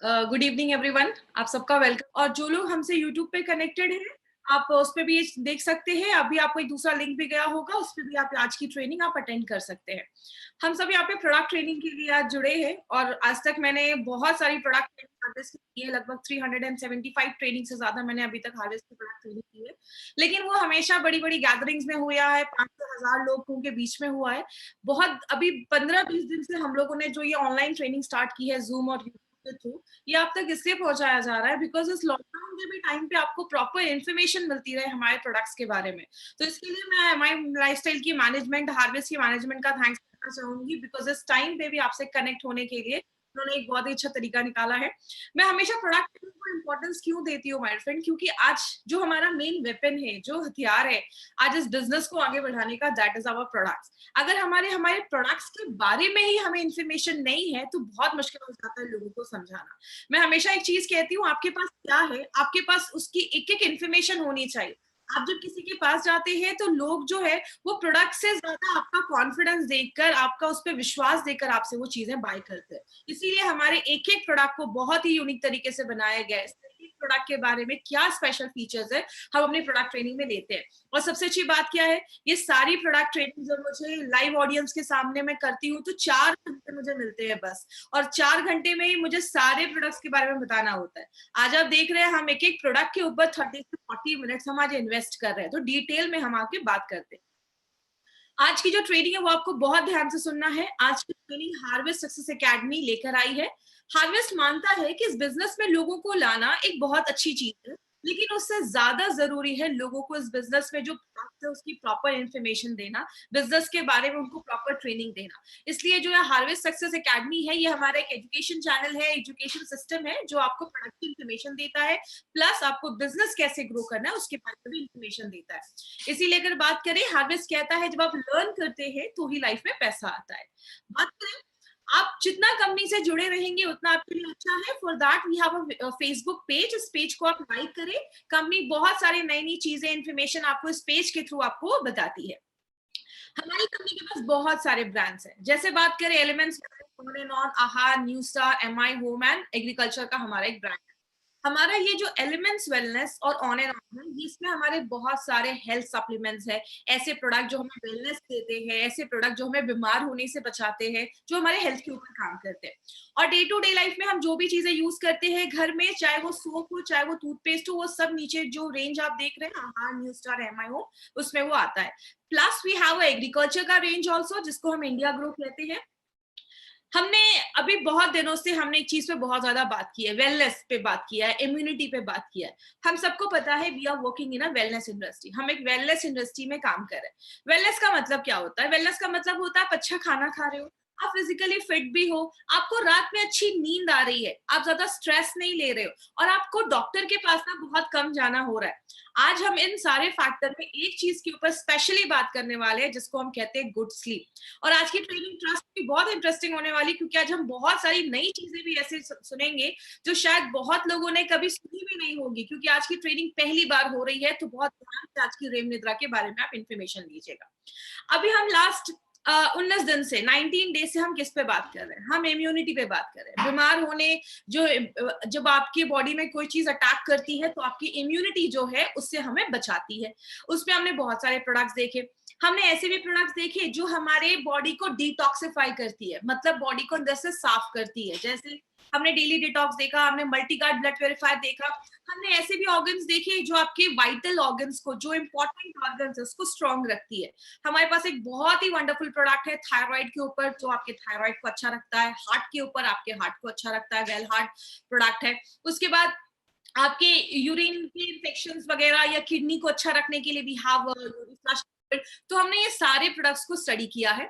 Good evening everyone. आप सबका welcome. और जो लोग हमसे यूट्यूब पे कनेक्टेड हैं, आप उस पे भी देख सकते हैं। अभी आपको एक दूसरा लिंक भी गया होगा, उस पे भी आप आज की ट्रेनिंग आप अटेंड कर सकते हैं। हम सब यहाँ पे प्रोडक्ट ट्रेनिंग के लिए आज जुड़े हैं और आज तक मैंने बहुत सारी प्रोडक्ट ट्रेनिंग हार्वेस्ट की है। लगभग 375 ट्रेनिंग से ज्यादा मैंने अभी तक हार्वेस्ट की प्रोडक्ट ट्रेनिंग की है। लेकिन वो हमेशा बड़ी बड़ी गैदरिंग्स में हुआ है, 500,000 लोगों के बीच में हुआ है। बहुत अभी 15-20 दिन से हम लोगों ने जो ये ऑनलाइन ट्रेनिंग स्टार्ट की है जूम और यूट्यूब के थ्रू, ये आप तक इसलिए पहुंचाया जा रहा है बिकॉज इस लॉकडाउन के भी टाइम पे आपको प्रॉपर इन्फॉर्मेशन मिलती रहे हमारे प्रोडक्ट्स के बारे में। तो इसके लिए मैं हमारी लाइफस्टाइल की मैनेजमेंट, हार्वेस्ट की मैनेजमेंट का थैंक्स करना चाहूंगी बिकॉज इस टाइम पे भी आपसे कनेक्ट होने के लिए उन्होंने एक बहुत ही अच्छा तरीका निकाला है। मैं हमेशा प्रोडक्ट को इम्पोर्टेंस क्यों देती हूँ माय फ्रेंड, क्योंकि आज जो हमारा मेन वेपन है, जो हथियार है आज इस बिजनेस को आगे बढ़ाने का, दैट इज आवर प्रोडक्ट्स। अगर हमारे हमारे प्रोडक्ट्स के बारे में ही हमें इंफॉर्मेशन नहीं है तो बहुत मुश्किल हो जाता है लोगों को समझाना। मैं हमेशा एक चीज कहती हूँ, आपके पास क्या है, आपके पास उसकी एक एक इन्फॉर्मेशन होनी चाहिए। आप जब किसी के पास जाते हैं तो लोग जो है वो प्रोडक्ट से ज्यादा आपका कॉन्फिडेंस देखकर, आपका उस पर विश्वास देकर आपसे वो चीजें बाय करते हैं। इसीलिए हमारे एक एक प्रोडक्ट को बहुत ही यूनिक तरीके से बनाया गया है। प्रोडक्ट के बारे में क्या स्पेशल फीचर्स है, हम अपनी प्रोडक्ट ट्रेनिंग में लेते हैं। और सबसे अच्छी बात क्या है, ये सारी प्रोडक्ट ट्रेनिंग जब मुझे लाइव ऑडियंस के सामने मैं करती हूँ तो 4 घंटे मुझे मिलते हैं बस। और 4 घंटे में ही मुझे सारे प्रोडक्ट्स के बारे में बताना होता है। आज आप देख रहे हैं हम एक एक प्रोडक्ट के ऊपर 30 से 40 मिनट्स हम आज इन्वेस्ट कर रहे हैं, तो डिटेल में हम आके बात करते हैं। आज की जो ट्रेनिंग है वो आपको बहुत ध्यान से सुनना है। आज की ट्रेनिंग हार्वेस्ट सक्सेस एकेडमी लेकर आई है। हार्वेस्ट मानता है कि इस बिजनेस में लोगों को लाना एक बहुत अच्छी चीज है, लेकिन उससे ज्यादा जरूरी है लोगों को इस बिजनेस में जो प्रोडक्ट है उसकी प्रॉपर इन्फॉर्मेशन देना, बिजनेस के बारे में उनको प्रॉपर ट्रेनिंग देना। इसलिए जो है हार्वेस्ट सक्सेस एकेडमी है, ये हमारा एक एजुकेशन चैनल है, एजुकेशन सिस्टम है जो आपको प्रोडक्ट की इन्फॉर्मेशन देता है, प्लस आपको बिजनेस कैसे ग्रो करना है उसके बारे में भी इन्फॉर्मेशन देता है। इसीलिए अगर बात करें, हार्वेस्ट कहता है जब आप लर्न करते हैं तो ही लाइफ में पैसा आता है। बात करें, आप जितना कंपनी से जुड़े रहेंगे उतना आपके लिए अच्छा है। For that we have a Facebook page. इस पेज को आप लाइक करें। कंपनी बहुत सारी नई नई चीजें, इन्फॉर्मेशन आपको इस पेज के थ्रू आपको बताती है। हमारी कंपनी के पास बहुत सारे ब्रांड्स हैं। जैसे बात करें एलिमेंट्स, ऑन एंड ऑन, आहार, new star, MI home and agriculture का हमारा एक ब्रांड है। हमारा ये जो एलिमेंट्स वेलनेस और ऑन एंड ऑन है, इसमें हमारे बहुत सारे हेल्थ सप्लीमेंट्स है। ऐसे प्रोडक्ट जो हमें वेलनेस देते हैं, ऐसे प्रोडक्ट जो हमें बीमार होने से बचाते हैं, जो हमारे हेल्थ के ऊपर काम करते हैं। और डे टू डे लाइफ में हम जो भी चीजें यूज करते हैं घर में, चाहे वो सोप हो, चाहे वो टूथपेस्ट हो, वो सब नीचे जो रेंज आप देख रहे हैं आहार, न्यू स्टार, एमआई हो, उसमें वो आता है। प्लस वी हैव एग्रीकल्चर का रेंज ऑल्सो, जिसको हम इंडिया ग्रो कहते हैं। हमने अभी बहुत दिनों से हमने एक चीज पे बहुत ज्यादा बात की है, वेलनेस पे बात किया है, इम्यूनिटी पे बात किया है। हम सबको पता है we are working in a wellness industry. हम एक वेलनेस इंडस्ट्री में काम कर रहे हैं। वेलनेस का मतलब क्या होता है? वेलनेस का मतलब होता है आप अच्छा खाना खा रहे हो, आप फिजिकली फिट भी हो, आपको रात में अच्छी नींद आ रही है, आप ज्यादा स्ट्रेस नहीं ले रहे हो, और आपको डॉक्टर के पास ना बहुत कम जाना हो रहा है। आज हम इन सारे फैक्टर में एक चीज के ऊपर स्पेशली बात करने वाले हैं, जिसको हम कहते हैं गुड स्लीप। और आज की ट्रेनिंग ट्रस्ट भी बहुत इंटरेस्टिंग होने वाली, क्योंकि आज हम बहुत सारी नई चीजें भी ऐसे सुनेंगे जो शायद बहुत लोगों ने कभी सुनी भी नहीं होगी, क्योंकि आज की ट्रेनिंग पहली बार हो रही है। तो बहुत ध्यान से आज की रेम निद्रा के बारे में आप इन्फॉर्मेशन लीजिएगा। अभी हम लास्ट 19 दिन से, 19 डेज से हम किस पे बात कर रहे हैं? हम इम्यूनिटी पे बात कर रहे हैं। बीमार होने, जो जब आपकी बॉडी में कोई चीज अटैक करती है तो आपकी इम्यूनिटी जो है उससे हमें बचाती है। उसमें हमने बहुत सारे प्रोडक्ट्स देखे। हमने ऐसे भी प्रोडक्ट्स देखे जो हमारे बॉडी को डिटॉक्सिफाई करती है, मतलब बॉडी को अंदर से साफ करती है। जैसे हमने डेली डिटॉक्स देखा, हमने मल्टी गार्ड ब्लड प्योरीफायर देखा। हमने ऐसे भी ऑर्गन्स देखे जो आपके वाइटल ऑर्गन्स को, जो इंपॉर्टेंट ऑर्गन्स है, उसको स्ट्रॉन्ग रखती है। हमारे पास एक बहुत ही वंडरफुल प्रोडक्ट है थायराइड के ऊपर, जो आपके थायराइड को अच्छा रखता है। हार्ट के ऊपर आपके हार्ट को अच्छा रखता है, वेल हार्ट प्रोडक्ट है। उसके बाद आपके यूरिन के इन्फेक्शंस वगैरह या किडनी को अच्छा रखने के लिए भी हैव फ्लश। तो हमने ये सारे प्रोडक्ट्स को स्टडी किया है।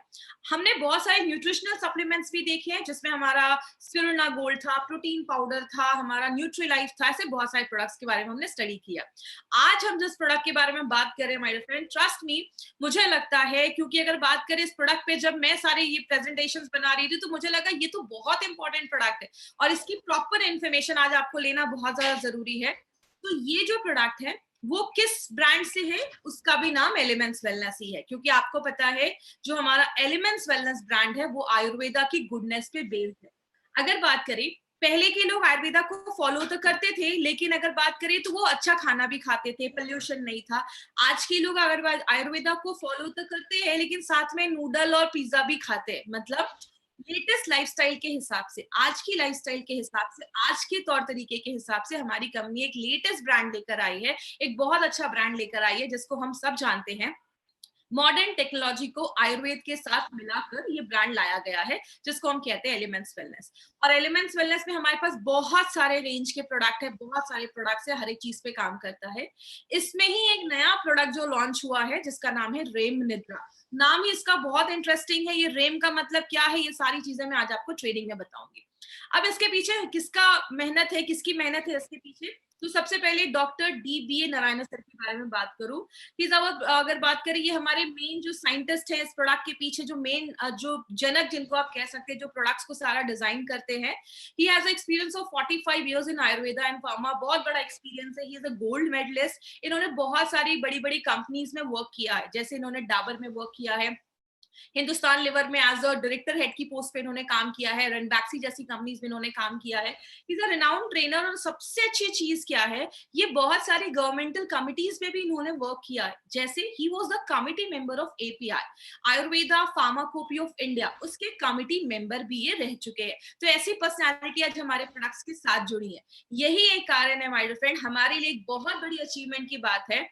हमने बहुत सारे न्यूट्रिशनल सप्लीमेंट्स भी देखे हैं, जिसमें हमारा स्पिरुलिना गोल्ड था, प्रोटीन पाउडर था, हमारा न्यूट्रीलाइफ था। ऐसे बहुत सारे प्रोडक्ट्स के बारे में हमने स्टडी किया। आज हम जिस प्रोडक्ट के बारे में बात कर रहे हैं माय फ्रेंड, ट्रस्ट मी, मुझे लगता है, क्योंकि अगर बात करें इस प्रोडक्ट पे, जब मैं सारे ये प्रेजेंटेशंस बना रही थी तो मुझे लगा ये तो बहुत इंपॉर्टेंट प्रोडक्ट है और इसकी प्रॉपर इन्फॉर्मेशन आज आपको लेना बहुत ज्यादा जरूरी है। तो ये जो प्रोडक्ट है वो किस ब्रांड से है, उसका भी नाम एलिमेंट्स वेलनेस ही है, क्योंकि आपको पता है जो हमारा एलिमेंट्स वेलनेस ब्रांड है वो आयुर्वेदा की गुडनेस पे बेस्ड है। अगर बात करें, पहले के लोग आयुर्वेदा को फॉलो तो करते थे, लेकिन अगर बात करें तो वो अच्छा खाना भी खाते थे, पोल्यूशन नहीं था। आज के लोग अगर आयुर्वेदा को फॉलो तो करते हैं, लेकिन साथ में नूडल और पिज्जा भी खाते हैं। मतलब लेटेस्ट लाइफस्टाइल के हिसाब से, आज की लाइफस्टाइल के हिसाब से, आज के तौर तरीके के हिसाब से हमारी कंपनी एक लेटेस्ट ब्रांड लेकर आई है, एक बहुत अच्छा ब्रांड लेकर आई है, जिसको हम सब जानते हैं। मॉडर्न टेक्नोलॉजी को आयुर्वेद के साथ मिलाकर ये ब्रांड लाया गया है, जिसको हम कहते हैं एलिमेंट्स वेलनेस। और एलिमेंट्स वेलनेस में हमारे पास बहुत सारे रेंज के प्रोडक्ट है, बहुत सारे प्रोडक्ट्स है, हर एक चीज पे काम करता है। इसमें ही एक नया प्रोडक्ट जो लॉन्च हुआ है, जिसका नाम है रेम निद्रा। नाम ही इसका बहुत इंटरेस्टिंग है। ये रेम का मतलब क्या है, ये सारी चीजें मैं आज आपको ट्रेनिंग में बताऊंगी। अब इसके पीछे किसका मेहनत है, किसकी मेहनत है इसके पीछे, तो सबसे पहले डॉक्टर DBA नारायण सर के बारे में बात करूं कि जब अगर बात करें, ये हमारे मेन जो साइंटिस्ट है इस प्रोडक्ट के पीछे, जो मेन जो जनक जिनको आप कह सकते हैं, जो प्रोडक्ट्स को सारा डिजाइन करते हैं, he has experience of 45 years in Ayurveda and pharma. बहुत बड़ा एक्सपीरियंस है। He is a gold medalist. इन्होंने बहुत सारी बड़ी बड़ी कंपनीज में वर्क किया है, जैसे इन्होंने डाबर में वर्क किया है, हिंदुस्तान लिवर में एज अ डायरेक्टर हेड की पोस्ट पे इन्होंने काम किया है, रनबैक्सी जैसी कंपनीज में इन्होंने काम किया है। Is a renowned trainer. और सबसे अच्छी चीज क्या है, ये बहुत सारी गवर्नमेंटल कमिटीज में भी इन्होंने वर्क किया है। जैसे ही was the committee member of API, Ayurveda pharmacopoeia of India, उसके कमिटी मेंबर भी ये रह चुके हैं। तो ऐसी पर्सनैलिटी आज हमारे प्रोडक्ट्स के साथ जुड़ी है। यही एक कारण है माय फ्रेंड, हमारे लिए एक बहुत बड़ी अचीवमेंट की बात है।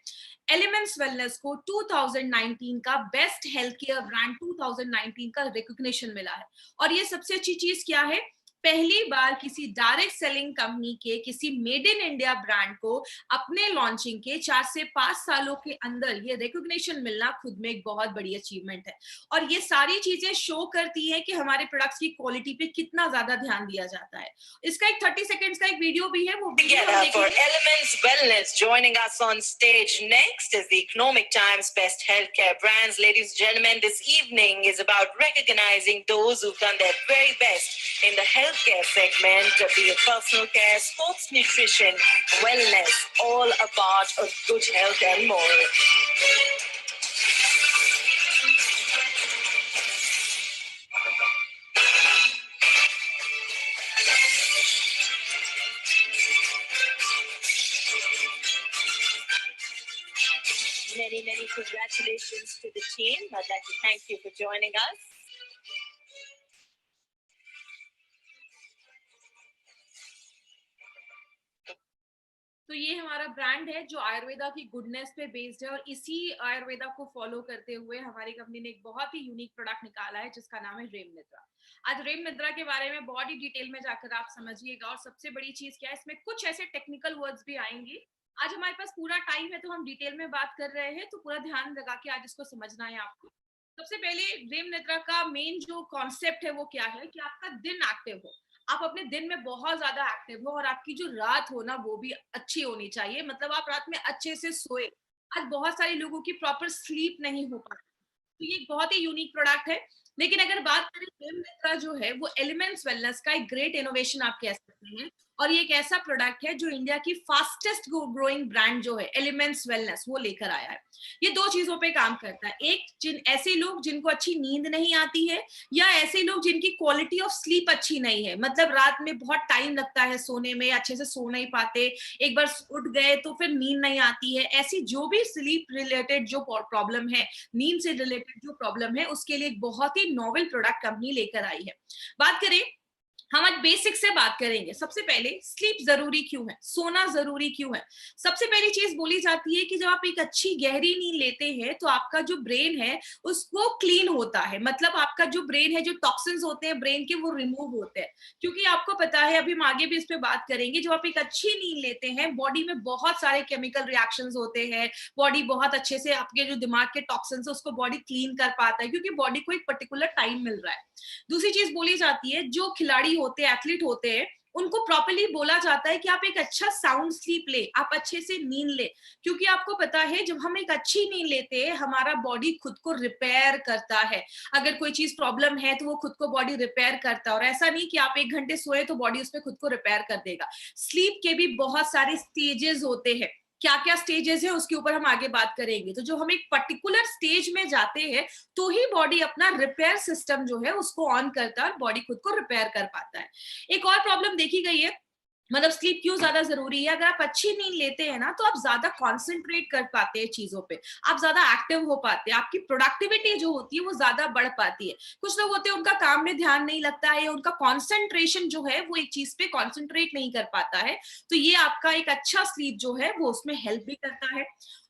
एलिमेंट्स वेलनेस को 2019 का बेस्ट हेल्थ केयर ब्रांड 2019 का रिकॉग्निशन मिला है। और ये सबसे अच्छी चीज क्या है, पहली बार किसी डायरेक्ट सेलिंग कंपनी के किसी मेड इन इंडिया ब्रांड को अपने लॉन्चिंग के 4 से 5 सालों के अंदर ये रिकॉग्निशन मिलना खुद में एक बहुत बड़ी अचीवमेंट है। और ये सारी चीजें शो करती है कि हमारे प्रोडक्ट्स की क्वालिटी पे कितना ज्यादा ध्यान दिया जाता है। इसका एक 30 सेकेंड्स का एक वीडियो भी है, वो वीडियो हम for देखेंगे। Elements Wellness, joining us on stage next is the Economic Times Best Healthcare Brands. Ladies and gentlemen, this evening is about recognizing those who've done their very best in the healthcare segment, be it personal care, sports nutrition, wellness, all a part of good health and more. Many congratulations to the team. I'd like to thank you for joining us. तो ये हमारा brand है जो आयुर्वेदा की goodness पे based है, और इसी आयुर्वेदा को फॉलो करते हुए हमारी कंपनी ने एक बहुत ही यूनिक प्रोडक्ट निकाला है, जिसका नाम है रेम निद्रा। आज रेम निद्रा के बारे में बहुत ही डिटेल में जाकर आप समझिएगा। और सबसे बड़ी चीज क्या है, इसमें कुछ ऐसे टेक्निकल वर्ड्स भी आएंगे। आज हमारे पास पूरा टाइम है, तो हम डिटेल में बात कर रहे हैं, तो पूरा ध्यान लगा के आज इसको समझना है आपको। सबसे पहले रेम निद्रा का मेन जो कॉन्सेप्ट है वो क्या है, कि आपका दिन एक्टिव हो, आप अपने दिन में बहुत ज्यादा एक्टिव हो, और आपकी जो रात हो ना वो भी अच्छी होनी चाहिए। मतलब आप रात में अच्छे से सोए। आज बहुत सारे लोगों की प्रॉपर स्लीप नहीं हो पा रही, तो ये एक बहुत ही यूनिक प्रोडक्ट है। लेकिन अगर बात करें, रेम निद्रा जो है वो एलिमेंट्स वेलनेस का एक ग्रेट इनोवेशन आप कह सकते हैं। और ये एक ऐसा प्रोडक्ट है जो इंडिया की फास्टेस्ट ग्रोइंग ब्रांड जो है एलिमेंट्स वेलनेस, वो लेकर आया है। ये दो चीजों पे काम करता है। एक, ऐसे लोग जिनको अच्छी नींद नहीं आती है, या ऐसे लोग जिनकी क्वालिटी ऑफ स्लीप अच्छी नहीं है, मतलब रात में बहुत टाइम लगता है सोने में, अच्छे से सो नहीं पाते, एक बार उठ गए तो फिर नींद नहीं आती है, ऐसी जो भी स्लीप रिलेटेड जो प्रॉब्लम है, नींद से रिलेटेड जो प्रॉब्लम है, उसके लिए एक बहुत ही नोवेल प्रोडक्ट कंपनी लेकर आई है। बात करें, हम आज बेसिक से बात करेंगे। सबसे पहले स्लीप जरूरी क्यों है, सोना जरूरी क्यों है। सबसे पहली चीज बोली जाती है कि जब आप एक अच्छी गहरी नींद लेते हैं तो आपका जो ब्रेन है उसको क्लीन होता है। मतलब आपका जो ब्रेन है, जो टॉक्सिन्स होते हैं ब्रेन के, वो रिमूव होते हैं। क्योंकि आपको पता है, अभी हम आगे भी इस पे बात करेंगे, जब आप एक अच्छी नींद लेते हैं बॉडी में बहुत सारे केमिकल रिएक्शंस होते हैं, बॉडी बहुत अच्छे से आपके जो दिमाग के टॉक्सिन्स है उसको बॉडी क्लीन कर पाता है, क्योंकि बॉडी को एक पर्टिकुलर टाइम मिल रहा है। दूसरी चीज बोली जाती है, जो खिलाड़ी होते हैं, एथलीट होते हैं, उनको प्रॉपर्ली बोला जाता है कि आप एक अच्छा साउंड स्लीप ले, आप अच्छे से नींद ले। क्योंकि आपको पता है, जब हम एक अच्छी नींद लेते हैं हमारा बॉडी खुद को रिपेयर करता है। अगर कोई चीज प्रॉब्लम है तो वो खुद को बॉडी रिपेयर करता है। और ऐसा नहीं कि आप 1 घंटे सोए तो बॉडी उसमें खुद को रिपेयर कर देगा। स्लीप के भी बहुत सारे स्टेजेस होते हैं। क्या क्या स्टेजेस है उसके ऊपर हम आगे बात करेंगे। तो जो हम एक पर्टिकुलर स्टेज में जाते हैं तो ही बॉडी अपना रिपेयर सिस्टम जो है उसको ऑन करता है और बॉडी खुद को रिपेयर कर पाता है। एक और प्रॉब्लम देखी गई है, मतलब स्लीप क्यों ज्यादा जरूरी है, अगर आप अच्छी नींद लेते हैं ना तो आप ज्यादा कॉन्सेंट्रेट कर पाते हैं चीजों पे, आप ज्यादा एक्टिव हो पाते हैं, आपकी प्रोडक्टिविटी जो होती है वो ज्यादा बढ़ पाती है। कुछ लोग होते हैं उनका काम में ध्यान नहीं लगता है, उनका कॉन्सेंट्रेशन जो है वो एक चीज पे कॉन्सेंट्रेट नहीं कर पाता है, तो ये आपका एक अच्छा स्लीप जो है वो उसमें हेल्प भी करता है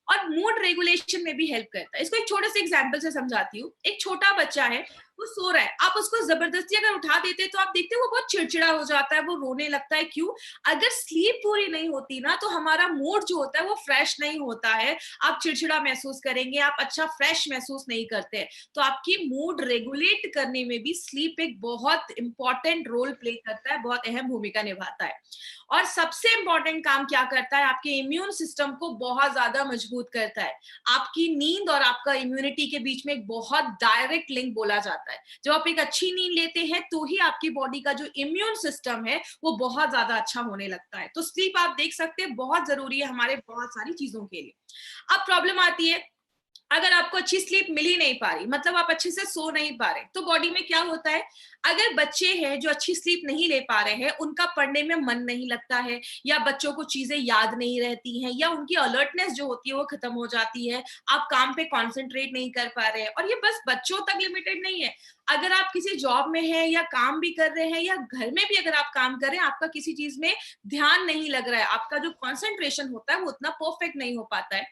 और मूड रेगुलेशन में भी हेल्प करता है। इसको एक छोटे से एग्जांपल से समझाती हूँ। एक छोटा बच्चा है, वो सो रहा है, आप उसको जबरदस्ती अगर उठा देते तो आप देखते हो वो बहुत चिड़चिड़ा हो जाता है, वो रोने लगता है। क्यों? अगर स्लीप पूरी नहीं होती ना तो हमारा मूड जो होता है वो फ्रेश नहीं होता है, आप चिड़चिड़ा महसूस करेंगे, आप अच्छा फ्रेश महसूस नहीं करते हैं। तो आपकी मूड रेगुलेट करने में भी स्लीप एक बहुत इंपॉर्टेंट रोल प्ले करता है, बहुत अहम भूमिका निभाता है। और सबसे इंपॉर्टेंट काम क्या करता है, आपके इम्यून सिस्टम को बहुत ज्यादा मजबूत करता है। आपकी नींद और आपका इम्यूनिटी के बीच में एक बहुत डायरेक्ट लिंक बोला जाता है। जब आप एक अच्छी नींद लेते हैं तो ही आपकी बॉडी का जो इम्यून सिस्टम है वो बहुत ज्यादा अच्छा होने लगता है। तो स्लीप आप देख सकते हैं बहुत जरूरी है हमारे बहुत सारी चीजों के लिए। अब प्रॉब्लम आती है, अगर आपको अच्छी स्लीप मिल ही नहीं पा रही, मतलब आप अच्छे से सो नहीं पा रहे, तो बॉडी में क्या होता है, अगर बच्चे हैं जो अच्छी स्लीप नहीं ले पा रहे हैं, उनका पढ़ने में मन नहीं लगता है, या बच्चों को चीजें याद नहीं रहती हैं, या उनकी अलर्टनेस जो होती है वो खत्म हो जाती है, आप काम पे कॉन्सेंट्रेट नहीं कर पा रहे हैं। और ये बस बच्चों तक लिमिटेड नहीं है, अगर आप किसी जॉब में हैं या काम भी कर रहे हैं या घर में भी अगर आप काम कर रहे हैं, आपका किसी चीज में ध्यान नहीं लग रहा है, आपका जो कॉन्सेंट्रेशन होता है वो उतना परफेक्ट नहीं हो पाता है।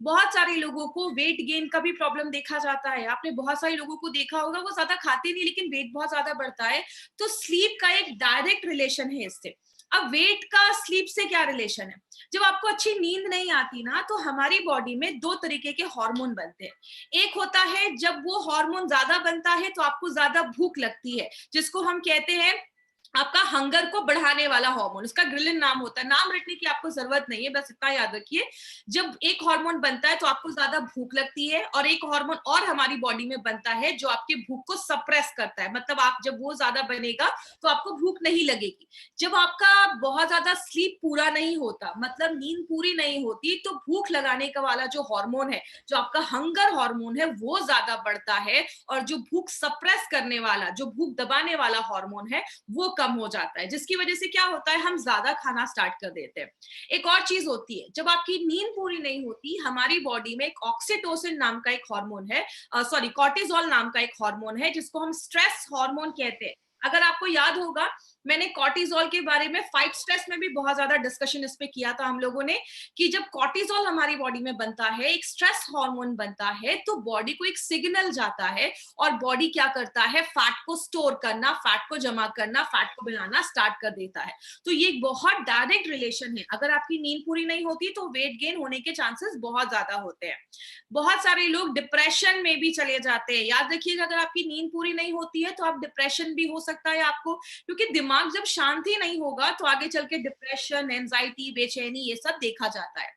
बहुत सारे लोगों को वेट गेन का भी प्रॉब्लम देखा जाता है, आपने बहुत सारे लोगों को देखा होगा वो ज्यादा खाते नहीं लेकिन वेट बहुत ज्यादा बढ़ता है। तो स्लीप का एक डायरेक्ट रिलेशन है इससे। अब वेट का स्लीप से क्या रिलेशन है, जब आपको अच्छी नींद नहीं आती ना तो हमारी बॉडी में दो तरीके के हार्मोन बनते हैं। एक होता है जब वो हार्मोन ज्यादा बनता है तो आपको ज्यादा भूख लगती है, जिसको हम कहते हैं आपका हंगर को बढ़ाने वाला हार्मोन, उसका ग्रिलिन नाम होता है, नाम रटने की आपको जरूरत नहीं है, बस इतना याद रखिए। जब एक हार्मोन बनता है तो आपको ज्यादा भूख लगती है, और एक हार्मोन और हमारी बॉडी में बनता है जो आपकी भूख को सप्रेस करता है, मतलब आप जब वो ज्यादा बनेगा तो आपको भूख नहीं लगेगी। जब आपका बहुत ज्यादा स्लीप पूरा नहीं होता, मतलब नींद पूरी नहीं होती, तो भूख लगाने का वाला जो हार्मोन है, जो आपका हंगर हार्मोन है, वो ज्यादा बढ़ता है, और जो भूख सप्रेस करने वाला, जो भूख दबाने वाला हार्मोन है वो कम हो जाता है, जिसकी वजह से क्या होता है, हम ज्यादा खाना स्टार्ट कर देते हैं। एक और चीज होती है, जब आपकी नींद पूरी नहीं होती, हमारी बॉडी में एक ऑक्सीटोसिन नाम का एक हार्मोन है, सॉरी कॉर्टिसोल नाम का एक हार्मोन है, जिसको हम स्ट्रेस हार्मोन कहते हैं। अगर आपको याद होगा, मैंने कॉर्टिसोल के बारे में फाइट स्ट्रेस में भी बहुत ज्यादा डिस्कशन इस पे किया था हम लोगों ने, कि जब कॉर्टिसोल हमारी बॉडी में बनता है, एक स्ट्रेस हार्मोन बनता है, तो बॉडी को एक सिग्नल जाता है और बॉडी क्या करता है, फैट को स्टोर करना, फैट को जमा करना, फैट को बनाना स्टार्ट कर देता है। तो ये एक बहुत डायरेक्ट रिलेशन है, अगर आपकी नींद पूरी नहीं होती तो वेट गेन होने के चांसेस बहुत ज्यादा होते हैं। बहुत सारे लोग डिप्रेशन में भी चले जाते हैं। याद रखिएगा, अगर आपकी नींद पूरी नहीं होती है तो आप डिप्रेशन भी हो सकता है आपको, क्योंकि दिमाग जब शांति नहीं होगा तो आगे चल के डिप्रेशन, एंजाइटी, बेचैनी, ये सब देखा जाता है।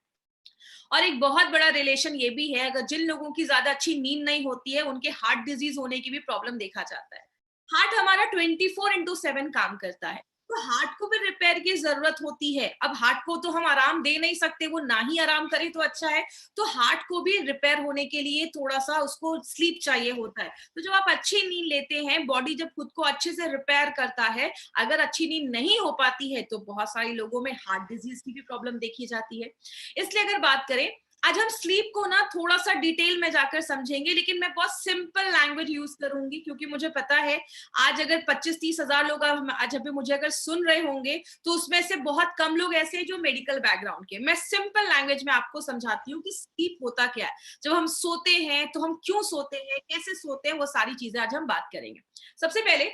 और एक बहुत बड़ा रिलेशन ये भी है, अगर जिन लोगों की ज्यादा अच्छी नींद नहीं होती है उनके हार्ट डिजीज होने की भी प्रॉब्लम देखा जाता है। हार्ट हमारा 24/7 काम करता है, तो हार्ट को भी रिपेयर की जरूरत होती है। अब हार्ट को तो हम आराम दे नहीं सकते, वो ना ही आराम करे तो अच्छा है, तो हार्ट को भी रिपेयर होने के लिए थोड़ा सा उसको स्लीप चाहिए होता है। तो जब आप अच्छी नींद लेते हैं, बॉडी जब खुद को अच्छे से रिपेयर करता है, अगर अच्छी नींद नहीं हो पाती है तो बहुत सारे लोगों में हार्ट डिजीज की भी प्रॉब्लम देखी जाती है। इसलिए अगर बात करें, आज हम स्लीप को ना थोड़ा सा डिटेल में जाकर समझेंगे, लेकिन मैं बहुत सिंपल लैंग्वेज यूज करूंगी, क्योंकि मुझे पता है आज अगर 25-30 हजार लोग आज अभी मुझे अगर सुन रहे होंगे तो उसमें से बहुत कम लोग ऐसे हैं जो मेडिकल बैकग्राउंड के। मैं सिंपल लैंग्वेज में आपको समझाती हूँ कि स्लीप होता क्या है, जब हम सोते हैं तो हम क्यों सोते हैं, कैसे सोते हैं, वो सारी चीजें आज हम बात करेंगे। सबसे पहले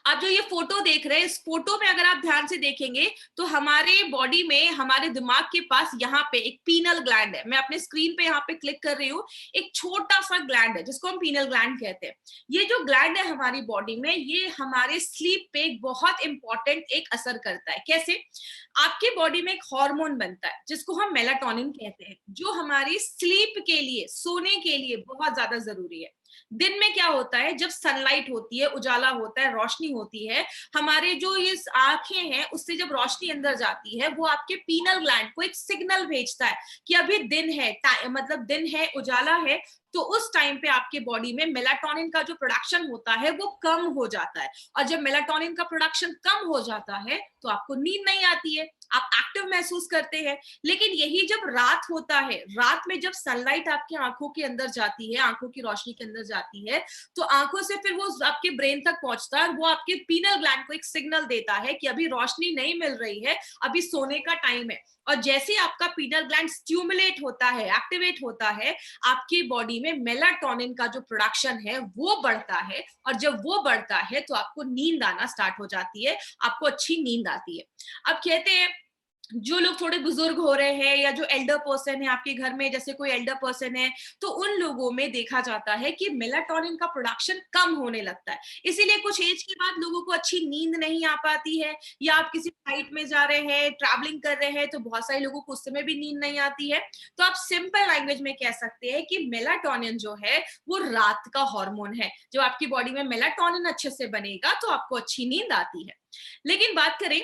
आप जो ये फोटो देख रहे हैं, इस फोटो में अगर आप ध्यान से देखेंगे तो हमारे बॉडी में, हमारे दिमाग के पास यहाँ पे एक पीनल ग्लैंड है। मैं अपने स्क्रीन पे यहाँ पे क्लिक कर रही हूँ, एक छोटा सा ग्लैंड है जिसको हम पीनल ग्लैंड कहते हैं। ये जो ग्लैंड है हमारी बॉडी में, ये हमारे स्लीप पे बहुत इंपॉर्टेंट एक असर करता है। कैसे? आपके बॉडी में एक हार्मोन बनता है जिसको हम मेलाटोनिन कहते हैं, जो हमारी स्लीप के लिए, सोने के लिए बहुत ज्यादा जरूरी है। दिन में क्या होता है, जब सनलाइट होती है, उजाला होता है, रोशनी होती है, हमारे जो ये आंखें हैं उससे जब रोशनी अंदर जाती है, वो आपके पीनल ग्लैंड को एक सिग्नल भेजता है कि अभी दिन है, मतलब दिन है, उजाला है। तो उस टाइम पे आपके बॉडी में मेलाटोनिन का जो प्रोडक्शन होता है वो कम हो जाता है, और जब मेलाटोनिन का प्रोडक्शन कम हो जाता है तो आपको नींद नहीं आती है, आप एक्टिव महसूस करते हैं। लेकिन यही जब रात होता है, रात में जब सनलाइट आपकी आंखों के अंदर जाती है, आंखों की रोशनी के अंदर जाती है, तो आंखों से फिर वो आपके ब्रेन तक पहुंचता है, और वो आपके पीनल ग्लैंड को एक सिग्नल देता है कि अभी रोशनी नहीं मिल रही है, अभी सोने का टाइम है। और जैसे ही आपका पीनल ग्लैंड स्टिमुलेट होता है, एक्टिवेट होता है, आपकी बॉडी में मेलाटोनिन का जो प्रोडक्शन है वो बढ़ता है, और जब वो बढ़ता है तो आपको नींद आना स्टार्ट हो जाती है, आपको अच्छी नींद आती है। अब कहते हैं जो लोग थोड़े बुजुर्ग हो रहे हैं, या जो एल्डर पर्सन है आपके घर में, जैसे कोई एल्डर पर्सन है, तो उन लोगों में देखा जाता है कि मेलाटोनिन का प्रोडक्शन कम होने लगता है। इसीलिए कुछ एज के बाद लोगों को अच्छी नींद नहीं आ पाती है, या आप किसी फ्लाइट में जा रहे हैं, ट्रैवलिंग कर रहे हैं, तो बहुत सारे लोगों को उस समय भी नींद नहीं आती है। तो आप सिंपल लैंग्वेज में कह सकते हैं कि मेलाटोनिन जो है वो रात का हार्मोन है। जब आपकी बॉडी में मेलाटोनिन अच्छे से बनेगा तो आपको अच्छी नींद आती है। लेकिन बात करें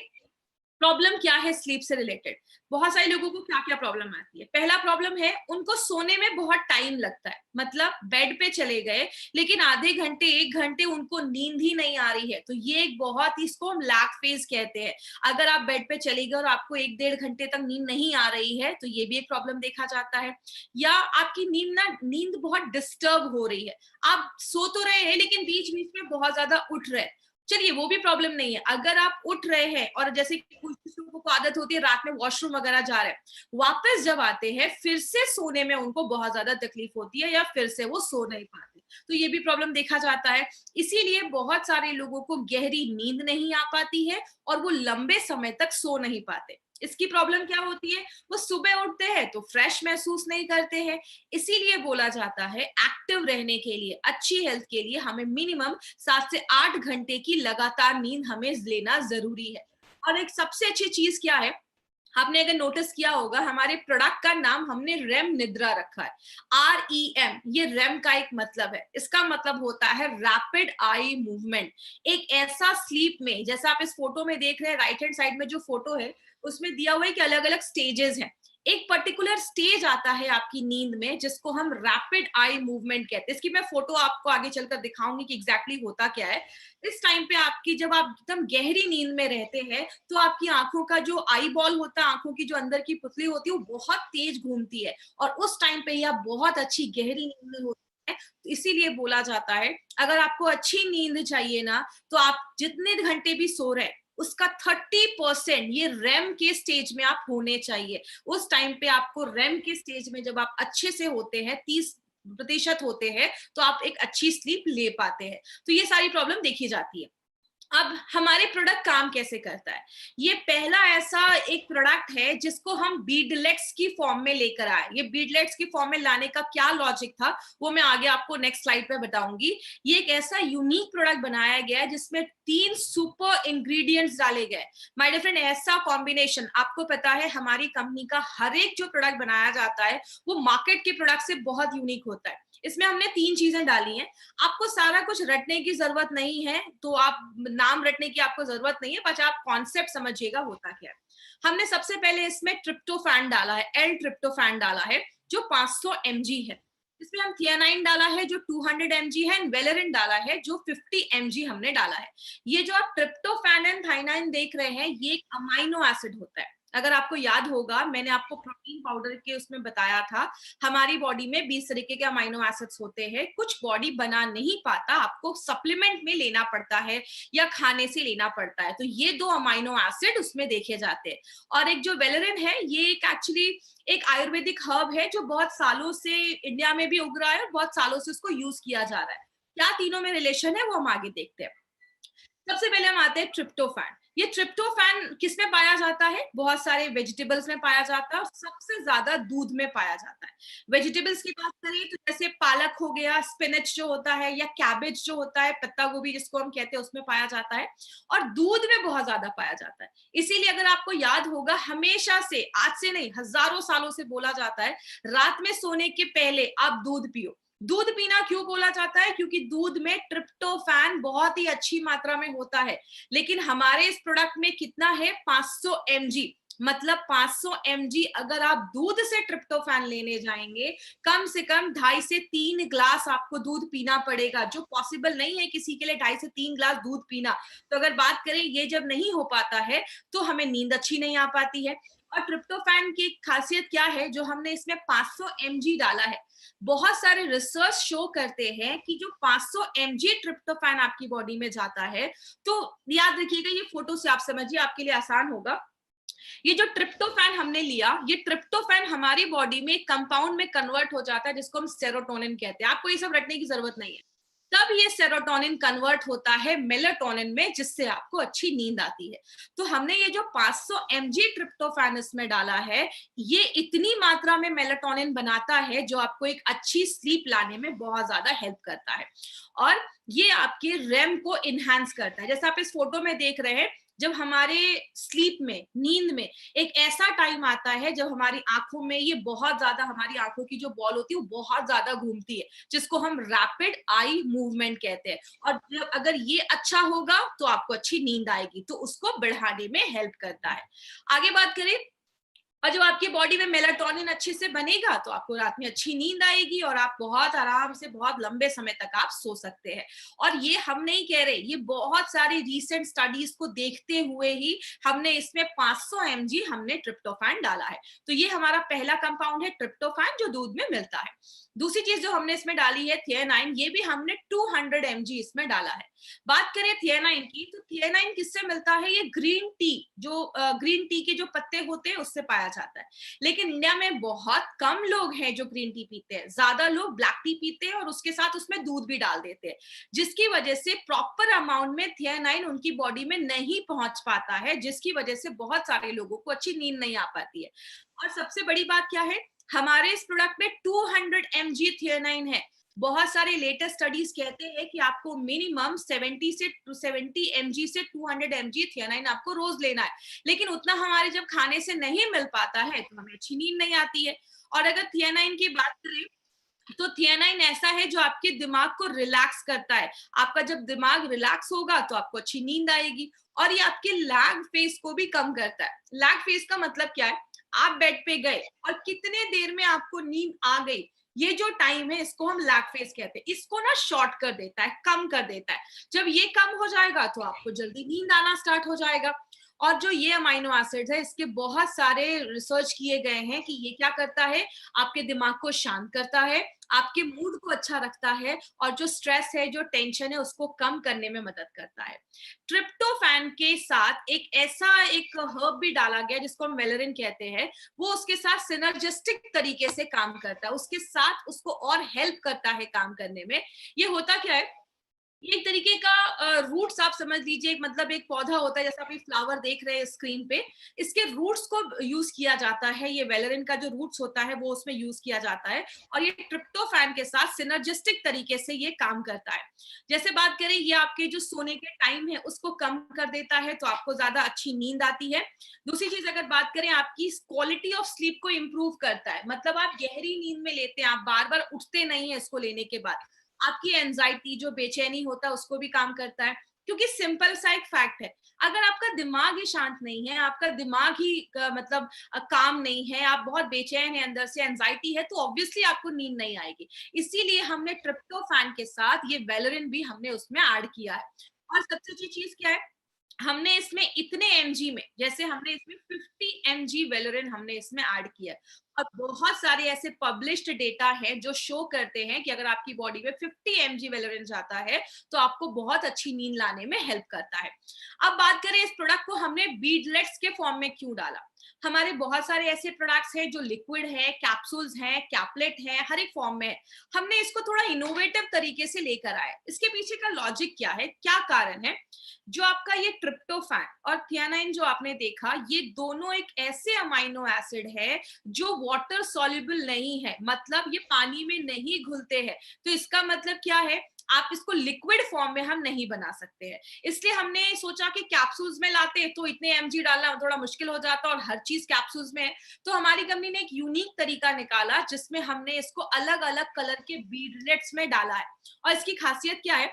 प्रॉब्लम क्या है स्लीप से रिलेटेड, बहुत सारे लोगों को क्या क्या प्रॉब्लम आती है। पहला प्रॉब्लम है, उनको सोने में बहुत टाइम लगता है, मतलब बेड पे चले गए लेकिन आधे घंटे 1 घंटे उनको नींद ही नहीं आ रही है, तो ये एक बहुत, इसको हम लैग फेज कहते हैं। अगर आप बेड पे चले गए और आपको 1 डेढ़ घंटे तक नींद नहीं आ रही है, तो ये भी एक प्रॉब्लम देखा जाता है। या आपकी नींद बहुत डिस्टर्ब हो रही है, आप सो तो रहे हैं लेकिन बीच बीच में बहुत ज्यादा उठ रहे हैं, चलिए वो भी प्रॉब्लम नहीं है। अगर आप उठ रहे हैं और जैसे कुछ लोगों को आदत होती है रात में वॉशरूम वगैरह जा रहे हैं, वापस जब आते हैं फिर से सोने में उनको बहुत ज्यादा तकलीफ होती है, या फिर से वो सो नहीं पाते, तो ये भी प्रॉब्लम देखा जाता है। इसीलिए बहुत सारे लोगों को गहरी नींद नहीं आ पाती है, और वो लंबे समय तक सो नहीं पाते। इसकी प्रॉब्लम क्या होती है, वो सुबह उठते हैं तो फ्रेश महसूस नहीं करते हैं। इसीलिए बोला जाता है एक्टिव रहने के लिए, अच्छी हेल्थ के लिए हमें मिनिमम 7 से 8 घंटे की लगातार नींद हमें लेना जरूरी है। और एक सबसे अच्छी चीज क्या है, आपने अगर नोटिस किया होगा, हमारे प्रोडक्ट का नाम हमने रेम निद्रा रखा है, REM। ये रेम का एक मतलब है, इसका मतलब होता है रैपिड आई मूवमेंट। एक ऐसा स्लीप में, जैसा आप इस फोटो में देख रहे हैं, राइट हैंड साइड में जो फोटो है उसमें दिया हुआ है कि अलग अलग स्टेजेस हैं। एक पर्टिकुलर स्टेज आता है आपकी नींद में जिसको हम रैपिड आई मूवमेंट कहते हैं। इसकी मैं फोटो आपको आगे चलकर दिखाऊंगी कि एग्जैक्टली होता क्या है। इस टाइम पे आपकी, जब आप एकदम गहरी नींद में रहते हैं, तो आपकी आंखों का जो आई बॉल होता है, आंखों की जो अंदर की पुतली होती है, वो बहुत तेज घूमती है, और उस टाइम पे ही आप बहुत अच्छी गहरी नींद में होते हैं। तो इसीलिए बोला जाता है अगर आपको अच्छी नींद चाहिए ना, तो आप जितने घंटे भी सो रहे हैं उसका 30% ये रेम के स्टेज में आप होने चाहिए। उस टाइम पे आपको रेम के स्टेज में जब आप अच्छे से होते हैं, 30% होते हैं, तो आप एक अच्छी स्लीप ले पाते हैं। तो ये सारी प्रॉब्लम देखी जाती है। अब हमारे प्रोडक्ट काम कैसे करता है, ये पहला ऐसा एक प्रोडक्ट है जिसको हम बीडलेट्स की फॉर्म में लेकर आए। ये बीडलेट्स की फॉर्म में लाने का क्या लॉजिक था वो मैं आगे आपको नेक्स्ट स्लाइड पे बताऊंगी। ये एक ऐसा यूनिक प्रोडक्ट बनाया गया है जिसमें 3 सुपर इंग्रेडिएंट्स डाले गए। माय डियर फ्रेंड, ऐसा कॉम्बिनेशन, आपको पता है हमारी कंपनी का हर एक जो प्रोडक्ट बनाया जाता है वो मार्केट के प्रोडक्ट से बहुत यूनिक होता है। इसमें हमने 3 चीजें डाली हैं। आपको सारा कुछ रटने की जरूरत नहीं है, तो आप नाम रटने की आपको जरूरत नहीं है, बस आप कॉन्सेप्ट समझिएगा होता क्या है। हमने सबसे पहले इसमें ट्रिप्टोफैन डाला है, एल ट्रिप्टोफैन डाला है जो 500 mg है। इसमें हम थियानाइन डाला है जो 200 mg है, एंड वेलेरिन डाला है जो 50 mg हमने डाला है। ये जो आप ट्रिप्टोफैन एंड थाइनाइन देख रहे हैं, ये एक अमाइनो एसिड होता है। अगर आपको याद होगा, मैंने आपको प्रोटीन पाउडर के उसमें बताया था, हमारी बॉडी में 20 तरीके के अमाइनो एसिड्स होते हैं। कुछ बॉडी बना नहीं पाता, आपको सप्लीमेंट में लेना पड़ता है या खाने से लेना पड़ता है, तो ये 2 अमाइनो एसिड उसमें देखे जाते हैं। और एक जो वेलेरिन है, ये एक एक्चुअली एक आयुर्वेदिक हर्ब है जो बहुत सालों से इंडिया में भी उग रहा है और बहुत सालों से उसको यूज किया जा रहा है। क्या तीनों में रिलेशन है वो हम आगे देखते हैं। सबसे पहले हम आते हैं ट्रिप्टोफैन। ये ट्रिप्टोफैन किसमें पाया जाता है, बहुत सारे वेजिटेबल्स में पाया जाता है, और सबसे ज्यादा दूध में पाया जाता है। वेजिटेबल्स की बात करें तो जैसे पालक हो गया, स्पिनच जो होता है, या कैबेज जो होता है, पत्ता गोभी जिसको हम कहते हैं, उसमें पाया जाता है, और दूध में बहुत ज्यादा पाया जाता है। इसीलिए अगर आपको याद होगा, हमेशा से, आज से नहीं हजारों सालों से बोला जाता है रात में सोने के पहले आप दूध पियो। दूध पीना क्यों बोला जाता है? क्योंकि दूध में ट्रिप्टोफैन बहुत ही अच्छी मात्रा में होता है, लेकिन हमारे इस प्रोडक्ट में कितना है? 500 mg, मतलब 500 mg अगर आप दूध से ट्रिप्टोफैन लेने जाएंगे, कम से कम 2.5 से 3 ग्लास आपको दूध पीना पड़ेगा, जो पॉसिबल नहीं है किसी के लिए 2.5 से 3 ग्लास दूध पीना। तो अगर बात करें, ये जब नहीं हो पाता है तो हमें नींद अच्छी नहीं आ पाती है। और ट्रिप्टोफैन की खासियत क्या है? जो हमने इसमें 500 mg डाला है, बहुत सारे रिसर्च शो करते हैं कि जो 500 mg ट्रिप्टोफैन आपकी बॉडी में जाता है, तो याद रखिएगा, ये फोटो से आप समझिए, आपके लिए आसान होगा। ये जो ट्रिप्टोफैन हमने लिया, ये ट्रिप्टोफैन हमारी बॉडी में कंपाउंड में कन्वर्ट हो जाता है, जिसको हम सेरोटोनिन कहते हैं। आपको ये सब रटने की जरूरत नहीं है। तब ये सेरोटोनिन कन्वर्ट होता है मेलाटोनिन में, जिससे आपको अच्छी नींद आती है। तो हमने ये जो 500 mg ट्रिप्टोफैन इसमें डाला है, ये इतनी मात्रा में मेलाटोनिन बनाता है जो आपको एक अच्छी स्लीप लाने में बहुत ज्यादा हेल्प करता है। और ये आपके रेम को इनहेंस करता है। जैसे आप इस फोटो में देख रहे हैं, जब हमारे स्लीप में, नींद में एक ऐसा टाइम आता है जब हमारी आंखों में ये बहुत ज्यादा, हमारी आंखों की जो बॉल होती है वो बहुत ज्यादा घूमती है, जिसको हम रैपिड आई मूवमेंट कहते हैं। और जब अगर ये अच्छा होगा तो आपको अच्छी नींद आएगी, तो उसको बढ़ाने में हेल्प करता है। आगे बात करें, और जब आपकी बॉडी में मेलाटोनिन अच्छे से बनेगा तो आपको रात में अच्छी नींद आएगी और आप बहुत आराम से बहुत लंबे समय तक आप सो सकते हैं। और ये हम नहीं कह रहे, ये बहुत सारी रीसेंट स्टडीज को देखते हुए ही हमने इसमें 500 mg हमने ट्रिप्टोफैन डाला है। तो ये हमारा पहला कंपाउंड है ट्रिप्टोफैन, जो दूध में मिलता है। दूसरी चीज जो हमने इसमें डाली है थियानाइन, ये भी हमने 200 mg इसमें डाला है। बात करें थियानाइन की, तो थियानाइन किससे मिलता है? ये ग्रीन टी, जो ग्रीन टी के जो पत्ते होते हैं उससे पाया जाता है। लेकिन इंडिया में बहुत कम लोग हैं जो ग्रीन टी पीते हैं, ज्यादा लोग ब्लैक टी पीते हैं और उसके साथ उसमें दूध भी डाल देते हैं, जिसकी वजह से प्रॉपर अमाउंट में थियानाइन उनकी बॉडी में नहीं पहुंच पाता है, जिसकी वजह से बहुत सारे लोगों को अच्छी नींद नहीं आ पाती है। और सबसे बड़ी बात क्या है, हमारे इस प्रोडक्ट में 200 mg थियानाइन है। बहुत सारे लेटेस्ट स्टडीज कहते हैं कि आपको मिनिमम 70 mg से 200 mg थियानाइन आपको रोज लेना है, लेकिन उतना हमारे जब खाने से नहीं मिल पाता है तो हमें अच्छी नींद नहीं आती है। और अगर थियानाइन की बात करें, तो थियानाइन ऐसा है जो आपके दिमाग को रिलैक्स करता है। आपका जब दिमाग रिलैक्स होगा तो आपको अच्छी नींद आएगी। और ये आपके लैग फेज को भी कम करता है। लैग फेज का मतलब क्या है? आप बेड पे गए और कितने देर में आपको नींद आ गई, ये जो टाइम है इसको हम लैग फेज कहते हैं। इसको ना शॉर्ट कर देता है, कम कर देता है। जब ये कम हो जाएगा तो आपको जल्दी नींद आना स्टार्ट हो जाएगा। और जो ये अमाइनो एसिड्स है, इसके बहुत सारे रिसर्च किए गए हैं कि ये क्या करता है, आपके दिमाग को शांत करता है, आपके मूड को अच्छा रखता है, और जो स्ट्रेस है, जो टेंशन है, उसको कम करने में मदद करता है। ट्रिप्टोफैन के साथ एक ऐसा एक हर्ब भी डाला गया जिसको हम वेलेरिन कहते हैं, वो उसके साथ सिनर्जिस्टिक तरीके से काम करता है, उसके साथ उसको और हेल्प करता है काम करने में। ये होता क्या है, ये एक तरीके का रूट्स आप समझ लीजिए, मतलब एक पौधा होता है, जैसे आप ये फ्लावर देख रहे हैं स्क्रीन पे, इसके रूट्स को यूज किया जाता है। ये वेलेरिन का जो रूट्स होता है वो उसमें यूज किया जाता है, और ये ट्रिप्टोफैन के साथ सिनर्जिस्टिक तरीके से ये काम करता है। जैसे बात करें, ये आपके जो सोने के टाइम है उसको कम कर देता है, तो आपको ज्यादा अच्छी नींद आती है। दूसरी चीज अगर बात करें, आपकी क्वालिटी ऑफ स्लीप को इम्प्रूव करता है, मतलब आप गहरी नींद में लेते हैं, आप बार बार उठते नहीं है इसको लेने के बाद। आपकी एंजाइटी, जो बेचैनी होता है, उसको भी काम करता है। क्योंकि सिंपल सा एक फैक्ट है, अगर आपका दिमाग ही शांत नहीं है, आपका दिमाग ही मतलब काम नहीं है, आप बहुत बेचैन है, अंदर से एंजाइटी है, तो ऑब्वियसली आपको नींद नहीं आएगी। इसीलिए हमने ट्रिप्टोफैन के साथ ये वेलेरिन भी हमने उसमें ऐड किया है। और सबसे अच्छी चीज क्या है, हमने इसमें इतने एमजी में, जैसे हमने इसमें 50 एमजी वेलोरिन हमने इसमें ऐड किया। और बहुत सारे ऐसे पब्लिश्ड डेटा है जो शो करते हैं कि अगर आपकी बॉडी में 50 एमजी वेलोरिन जाता है तो आपको बहुत अच्छी नींद लाने में हेल्प करता है। अब बात करें, इस प्रोडक्ट को हमने बीडलेट्स के फॉर्म में क्यों डाला। हमारे बहुत सारे ऐसे प्रोडक्ट्स हैं जो लिक्विड है, कैप्सूल्स हैं, कैपलेट है, हर एक फॉर्म में है। हमने इसको थोड़ा इनोवेटिव तरीके से लेकर आए। इसके पीछे का लॉजिक क्या है, क्या कारण है? जो आपका ये ट्रिप्टोफैन और थियानाइन जो आपने देखा, ये दोनों एक ऐसे अमाइनो एसिड है जो वाटर सॉल्युबल नहीं है, मतलब ये पानी में नहीं घुलते हैं। तो इसका मतलब क्या है, आप इसको लिक्विड फॉर्म में हम नहीं बना सकते हैं। इसलिए हमने सोचा कि कैप्सूल्स में लाते तो इतने एमजी डालना थोड़ा मुश्किल हो जाता और हर चीज कैप्सूल्स में है। तो हमारी कंपनी ने एक यूनिक तरीका निकाला जिसमें हमने इसको अलग अलग कलर के बीडलेट्स में डाला है। और इसकी खासियत क्या है,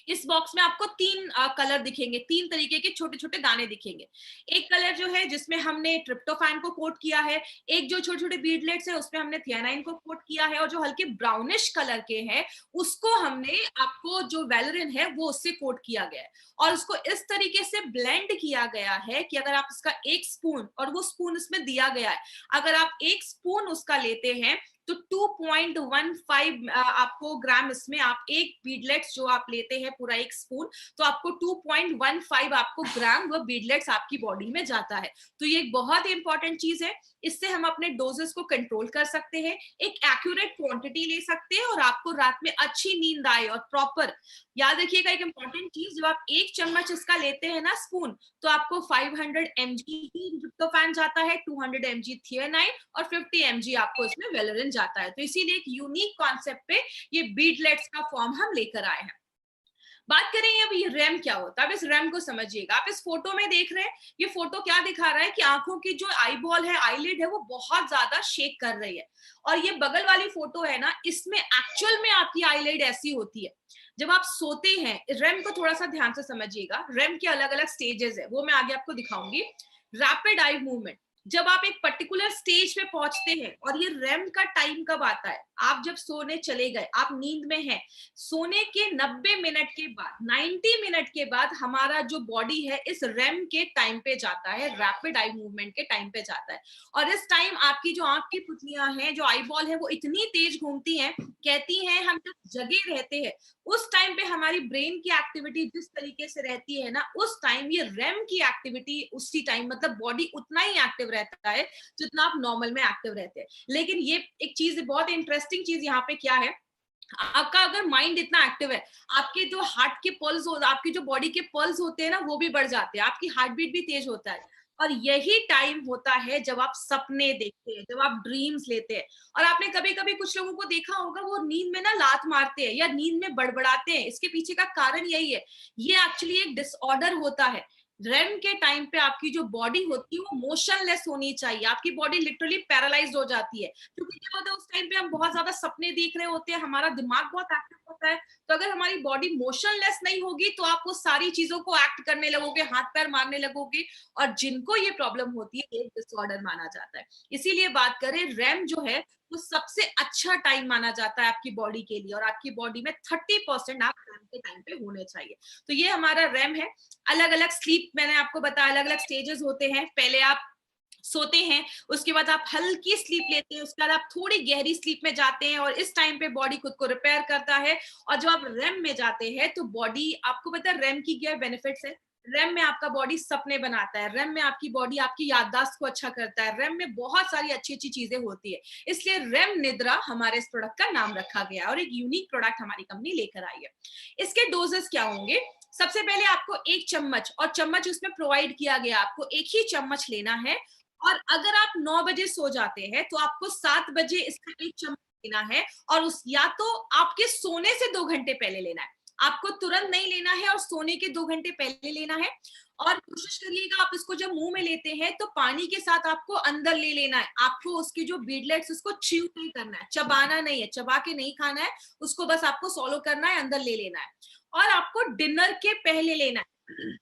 इस बॉक्स में आपको 3 कलर दिखेंगे, 3 तरीके के छोटे-छोटे दाने दिखेंगे। एक कलर जो है जिसमें हमने ट्रिप्टोफैन को कोट किया है, एक जो छोटे-छोटे बीडलेट्स है उसमें हमने थियानाइन को कोट किया है और जो हल्के ब्राउनिश कलर के हैं उसको हमने आपको जो वैलेरिन है वो उससे कोट किया गया है। और उसको इस तरीके से ब्लेंड किया गया है कि अगर आप इसका 1 स्पून, और वो स्पून इसमें दिया गया है, अगर आप 1 स्पून उसका लेते हैं तो 2.15 आपको ग्राम, इसमें आप एक बीडलेट्स जो आप लेते हैं पूरा 1 स्पून, तो आपको 2.15 आपको ग्राम वो बीडलेट्स आपकी बॉडी में जाता है। तो ये एक बहुत ही इंपॉर्टेंट चीज है। इससे हम अपने डोजेस को कंट्रोल कर सकते हैं, एक एक्यूरेट क्वांटिटी ले सकते हैं और आपको रात में अच्छी नींद आए। और प्रॉपर याद रखिएगा एक इंपॉर्टेंट चीज, जब आप 1 चम्मच इसका लेते हैं ना स्पून, तो आपको 500 mg ही ट्रिप्टोफैन जाता है, 200 mg थियानाइन और 50 mg आपको इसमें वैलेरिन जाता है। तो इसीलिए एक यूनिक कॉन्सेप्ट पे ये बीडलेट्स का फॉर्म हम लेकर आए हैं। बात करें अब ये रैम क्या होता है। अब इस रैम को समझिएगा। आप इस फोटो में देख रहे हैं, ये फोटो क्या दिखा रहा है कि आंखों की जो आई बॉल है, आईलिड है, वो बहुत ज्यादा शेक कर रही है। और ये बगल वाली फोटो है ना, इसमें एक्चुअल में आपकी आईलिड ऐसी होती है जब आप सोते हैं। रैम को थोड़ा सा ध्यान से समझिएगा। रैम के अलग अलग स्टेजेस है, वो मैं आगे आपको दिखाऊंगी। रैपिड आई मूवमेंट, जब आप एक पर्टिकुलर स्टेज पे पहुंचते हैं, और ये रैम का टाइम कब आता है, आप जब सोने चले गए, आप नींद में हैं, सोने के 90 मिनट के बाद, 90 मिनट के बाद हमारा जो बॉडी है इस रैम के टाइम पे जाता है, रैपिड आई मूवमेंट के टाइम पे जाता है। और इस टाइम आपकी जो आंख की पुतलियां हैं, जो आई बॉल है, वो इतनी तेज घूमती हैं, कहती हैं हम जब जगे रहते हैं उस टाइम पे हमारी ब्रेन की एक्टिविटी जिस तरीके से रहती है ना, उस टाइम ये रैम की एक्टिविटी उसी टाइम, मतलब बॉडी उतना ही एक्टिव रहता है जितना आप नॉर्मल में एक्टिव रहते हैं। लेकिन ये एक चीज, बहुत इंटरेस्टिंग चीज यहाँ पे क्या है, आपका अगर माइंड इतना एक्टिव है, आपके जो हार्ट के पल्स हो, आपकी जो बॉडी के पल्स होते हैं ना, वो भी बढ़ जाते हैं, आपकी हार्ट बीट भी तेज होता है। और यही टाइम होता है जब आप सपने देखते हैं, जब आप ड्रीम्स लेते हैं। और आपने कभी कभी कुछ लोगों को देखा होगा, वो नींद में ना लात मारते हैं या नींद में बड़बड़ाते हैं। इसके पीछे का कारण यही है, ये एक्चुअली एक डिसऑर्डर होता है। रेम के टाइम पे आपकी जो बॉडी होती है वो मोशनलेस होनी चाहिए, आपकी बॉडी लिटरली पैरालाइज्ड हो जाती है। क्योंकि क्या होता है, उस टाइम पे हम बहुत ज्यादा सपने देख रहे होते हैं, हमारा दिमाग बहुत एक्टिव होता है। तो अगर हमारी बॉडी मोशनलेस नहीं होगी तो आप वो सारी चीजों को एक्ट करने लगोगे, हाथ पैर मारने लगोगे। और जिनको ये प्रॉब्लम होती है, एक डिसऑर्डर माना जाता है। इसीलिए बात करें, रैम जो है वो सबसे अच्छा टाइम माना जाता है आपकी बॉडी के लिए, और आपकी बॉडी में 30% आप रैम के टाइम पे होने चाहिए। तो ये हमारा रैम है। अलग अलग स्लीप, मैंने आपको बताया अलग अलग स्टेजेस होते हैं। पहले आप सोते हैं, उसके बाद आप हल्की स्लीप लेते हैं, उसके बाद आप थोड़ी गहरी स्लीप में जाते हैं, और इस टाइम पे बॉडी खुद को रिपेयर करता है। और जब आप रैम में जाते हैं तो बॉडी, आपको पता है रैम की क्या बेनिफिट्स है। रैम में आपका बॉडी सपने बनाता है, रैम में आपकी बॉडी आपकी याददाश्त को अच्छा करता है, रैम में बहुत सारी अच्छी अच्छी चीजें होती है। इसलिए रैम निद्रा हमारे इस प्रोडक्ट का नाम रखा गया है, और एक यूनिक प्रोडक्ट हमारी कंपनी लेकर आई है। इसके डोजेस क्या होंगे, सबसे पहले आपको 1 चम्मच, और चम्मच उसमें प्रोवाइड किया गया, आपको 1 ही चम्मच लेना है। और अगर आप 9 बजे सो जाते हैं तो आपको 7 बजे इसका 1 चम्मच लेना है, और उस या तो आपके सोने से 2 घंटे पहले लेना है, आपको तुरंत नहीं लेना है, और सोने के 2 घंटे पहले लेना है। और कोशिश करिएगा आप इसको जब मुंह में लेते हैं तो पानी के साथ आपको अंदर ले लेना है। आपको उसकी जो बीडलेट्स, उसको च्यू नहीं करना है, चबाना नहीं है, चबा के नहीं खाना है, उसको बस आपको सॉलो करना है, अंदर ले लेना है। और आपको डिनर के पहले लेना है।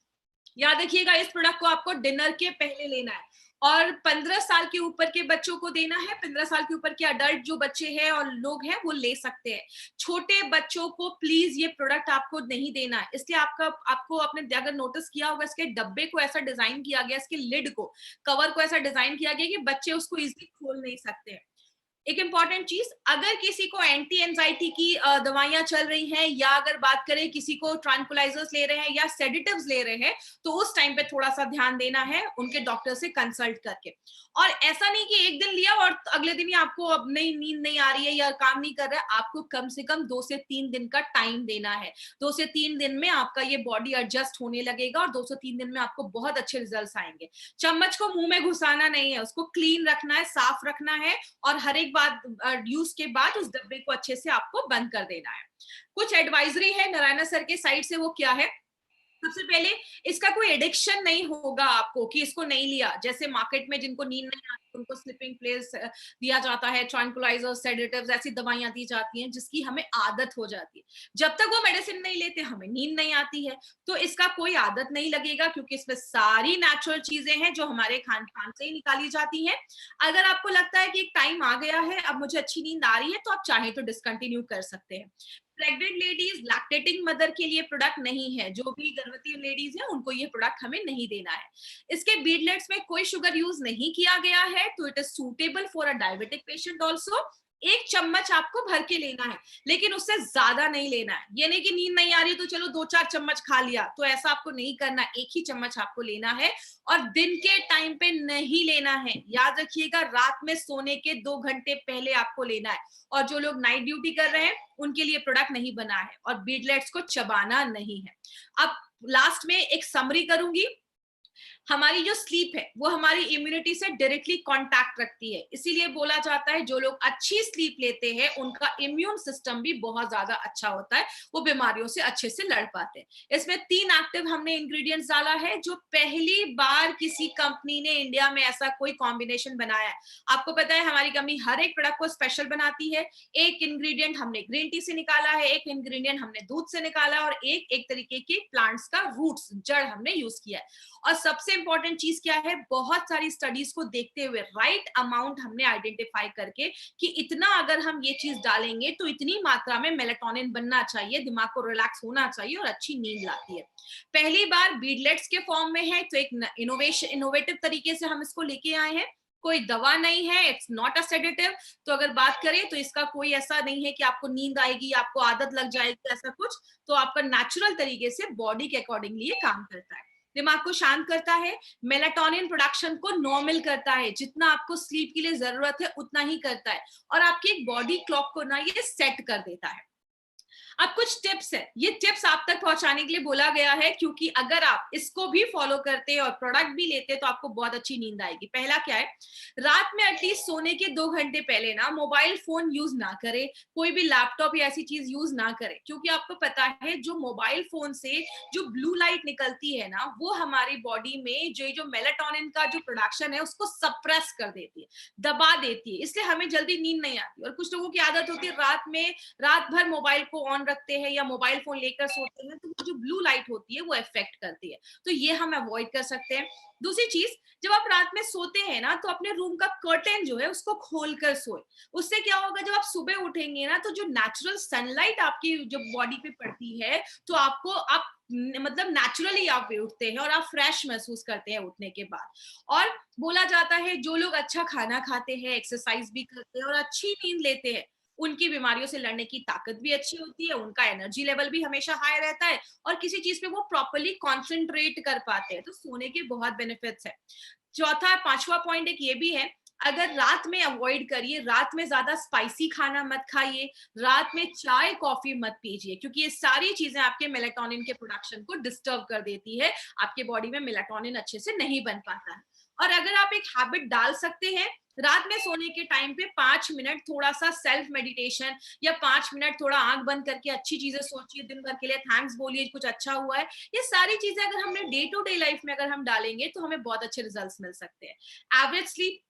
याद रखिएगा, इस प्रोडक्ट को आपको डिनर के पहले लेना है। और 15 साल के ऊपर के बच्चों को देना है, 15 साल के ऊपर के अडल्ट जो बच्चे हैं और लोग हैं वो ले सकते हैं। छोटे बच्चों को प्लीज ये प्रोडक्ट आपको नहीं देना है। इसलिए आपको आपने अगर नोटिस किया होगा, इसके डब्बे को ऐसा डिजाइन किया गया, इसके लिड को, कवर को ऐसा डिजाइन किया गया कि बच्चे उसको इजीली खोल नहीं सकते हैं। एक इंपॉर्टेंट चीज, अगर किसी को एंटी एंजाइटी की दवाइयां चल रही हैं, या अगर बात करें किसी को ट्रांकुलाइजर्स ले रहे हैं या सेडेटिव्स ले रहे हैं, तो उस टाइम पे थोड़ा सा ध्यान देना है उनके डॉक्टर से कंसल्ट करके। और ऐसा नहीं कि एक दिन लिया और अगले दिन ही आपको अब नहीं, नींद नहीं आ रही है या काम नहीं कर रहा है, आपको कम से कम 2 से 3 दिन का टाइम देना है। 2 से 3 दिन में आपका ये बॉडी एडजस्ट होने लगेगा, और 2 से 3 दिन में आपको बहुत अच्छे रिजल्ट आएंगे। चम्मच को मुंह में घुसाना नहीं है, उसको क्लीन रखना है, साफ रखना है, और हर एक बाद यूज के बाद उस डब्बे को अच्छे से आपको बंद कर देना है। कुछ एडवाइजरी है नारायणा सर के साइड से, वो क्या है? सबसे पहले, इसका कोई एडिक्शन नहीं होगा आपको कि इसको नहीं लिया। जैसे मार्केट में जिनको नींद नहीं आती उनको स्लीपिंग प्लेस दिया जाता है, ट्रैंक्विलाइजर्स, सेडेटिव्स, ऐसी दवाइयां दी जाती हैं जिसकी हमें आदत हो जाती है। जब तक वो मेडिसिन नहीं लेते हमें नींद नहीं आती है। तो इसका कोई आदत नहीं लगेगा क्योंकि इसमें सारी नेचुरल चीजें हैं जो हमारे खान पान से ही निकाली जाती हैं। अगर आपको लगता है कि एक टाइम आ गया है, अब मुझे अच्छी नींद आ रही है, तो आप चाहे तो डिसकंटिन्यू कर सकते हैं। प्रेग्नेंट लेडीज, लैक्टेटिंग मदर के लिए प्रोडक्ट नहीं है। जो भी गर्भवती लेडीज हैं उनको ये प्रोडक्ट हमें नहीं देना है। इसके बीडलेट्स में कोई शुगर यूज नहीं किया गया है, तो it is suitable for a diabetic patient also. 1 चम्मच आपको भर के लेना है, लेकिन उससे ज्यादा नहीं लेना है। ये नहीं कि नींद नहीं आ रही तो चलो 2-4 चम्मच खा लिया, तो ऐसा आपको नहीं करना। 1 ही चम्मच आपको लेना है और दिन के टाइम पे नहीं लेना है। याद रखिएगा, रात में सोने के 2 घंटे पहले आपको लेना है। और जो लोग नाइट ड्यूटी कर रहे हैं उनके लिए प्रोडक्ट नहीं बना है, और बीडलेट्स को चबाना नहीं है। अब लास्ट में एक समरी करूंगी। हमारी जो स्लीप है वो हमारी इम्यूनिटी से डायरेक्टली कांटेक्ट रखती है, इसीलिए बोला जाता है जो लोग अच्छी स्लीप लेते हैं उनका इम्यून सिस्टम भी बहुत ज्यादा अच्छा होता है, वो बीमारियों से अच्छे से लड़ पाते हैं। इसमें 3 एक्टिव हमने इंग्रेडिएंट्स डाला है, जो पहली बार किसी कंपनी ने इंडिया में ऐसा कोई कॉम्बिनेशन बनाया है। आपको पता है हमारी कंपनी हर एक प्रोडक्ट को स्पेशल बनाती है। एक इंग्रेडिएंट हमने ग्रीन टी से निकाला है, एक इंग्रेडिएंट हमने दूध से निकाला, और एक तरीके के प्लांट्स का रूट्स, जड़ हमने यूज किया है। और सबसे इंपॉर्टेंट चीज क्या है, बहुत सारी स्टडीज को देखते हुए राइट अमाउंट हमने आइडेंटिफाई करके कि इतना अगर हम ये चीज डालेंगे तो इतनी मात्रा में मेलाटोनिन बनना चाहिए, दिमाग को रिलैक्स होना चाहिए और अच्छी नींद लाती है। पहली बार बीडलेट्स के फॉर्म में है, तो एक इनोवेटिव तरीके से हम इसको लेके आए हैं। कोई दवा नहीं है, इट्स नॉट अ सेडेटिव। तो अगर बात करें तो इसका कोई ऐसा नहीं है कि आपको नींद आएगी, आपको आदत लग जाएगी, ऐसा कुछ। तो आपका नेचुरल तरीके से बॉडी के अकॉर्डिंगली ये काम करता है। दिमाग को शांत करता है, मेलाटोनिन प्रोडक्शन को नॉर्मल करता है, जितना आपको स्लीप के लिए जरूरत है उतना ही करता है, और आपकी एक बॉडी क्लॉक को ना ये सेट कर देता है। अब कुछ टिप्स है, ये टिप्स आप तक पहुंचाने के लिए बोला गया है, क्योंकि अगर आप इसको भी फॉलो करते हैं और प्रोडक्ट भी लेते हैं तो आपको बहुत अच्छी नींद आएगी। पहला क्या है, रात में एटलीस्ट सोने के 2 घंटे पहले ना मोबाइल फोन यूज ना करें, कोई भी लैपटॉप या ऐसी चीज यूज ना करें, क्योंकि आपको पता है जो मोबाइल फोन से जो ब्लू लाइट निकलती है ना, वो हमारी बॉडी में जो मेलाटोनिन का जो प्रोडक्शन है उसको सप्रेस कर देती है, दबा देती है, इसलिए हमें जल्दी नींद नहीं आती। और कुछ लोगों की आदत होती है रात भर मोबाइल को ऑन रखते हैं या मोबाइल फोन लेकर सोते हैं, तो वो जो ब्लू लाइट होती है वो इफेक्ट करती है, तो ये हम अवॉइड कर सकते हैं। दूसरी चीज, जब आप रात में सोते हैं ना तो अपने रूम का कर्टेन जो है उसको खोलकर सोए। उससे क्या होगा, जब आप सुबह उठेंगे ना तो जो नेचुरल सनलाइट आपकी जो बॉडी पे पड़ती है, तो आप मतलब नेचुरली आप उठते हैं और आप फ्रेश महसूस करते हैं उठने के बाद। और बोला जाता है जो लोग अच्छा खाना खाते हैं, एक्सरसाइज भी करते हैं और अच्छी नींद लेते हैं, उनकी बीमारियों से लड़ने की ताकत भी अच्छी होती है, उनका एनर्जी लेवल भी हमेशा हाई रहता है, और किसी चीज पे वो प्रॉपर्ली कॉन्सेंट्रेट कर पाते हैं। तो सोने के बहुत बेनिफिट्स है। चौथा, 5वां पॉइंट एक ये भी है, अगर रात में अवॉइड करिए, रात में ज्यादा स्पाइसी खाना मत खाइए, रात में चाय कॉफी मत पीजिए, क्योंकि ये सारी चीजें आपके मेलाटोनिन के प्रोडक्शन को डिस्टर्ब कर देती है, आपके बॉडी में मेलाटोनिन अच्छे से नहीं बन पाता है। और अगर आप एक हैबिट डाल सकते हैं, रात में सोने के टाइम पे 5 मिनट थोड़ा सा सेल्फ मेडिटेशन, या 5 मिनट थोड़ा आंख बंद करके अच्छी चीजें सोचिए, दिन भर के लिए थैंक्स बोलिए, कुछ अच्छा हुआ है, ये सारी चीजें अगर हमने डे टू डे लाइफ में अगर हम डालेंगे तो हमें बहुत अच्छे रिजल्ट्स मिल सकते हैं। एवरेज स्लीप,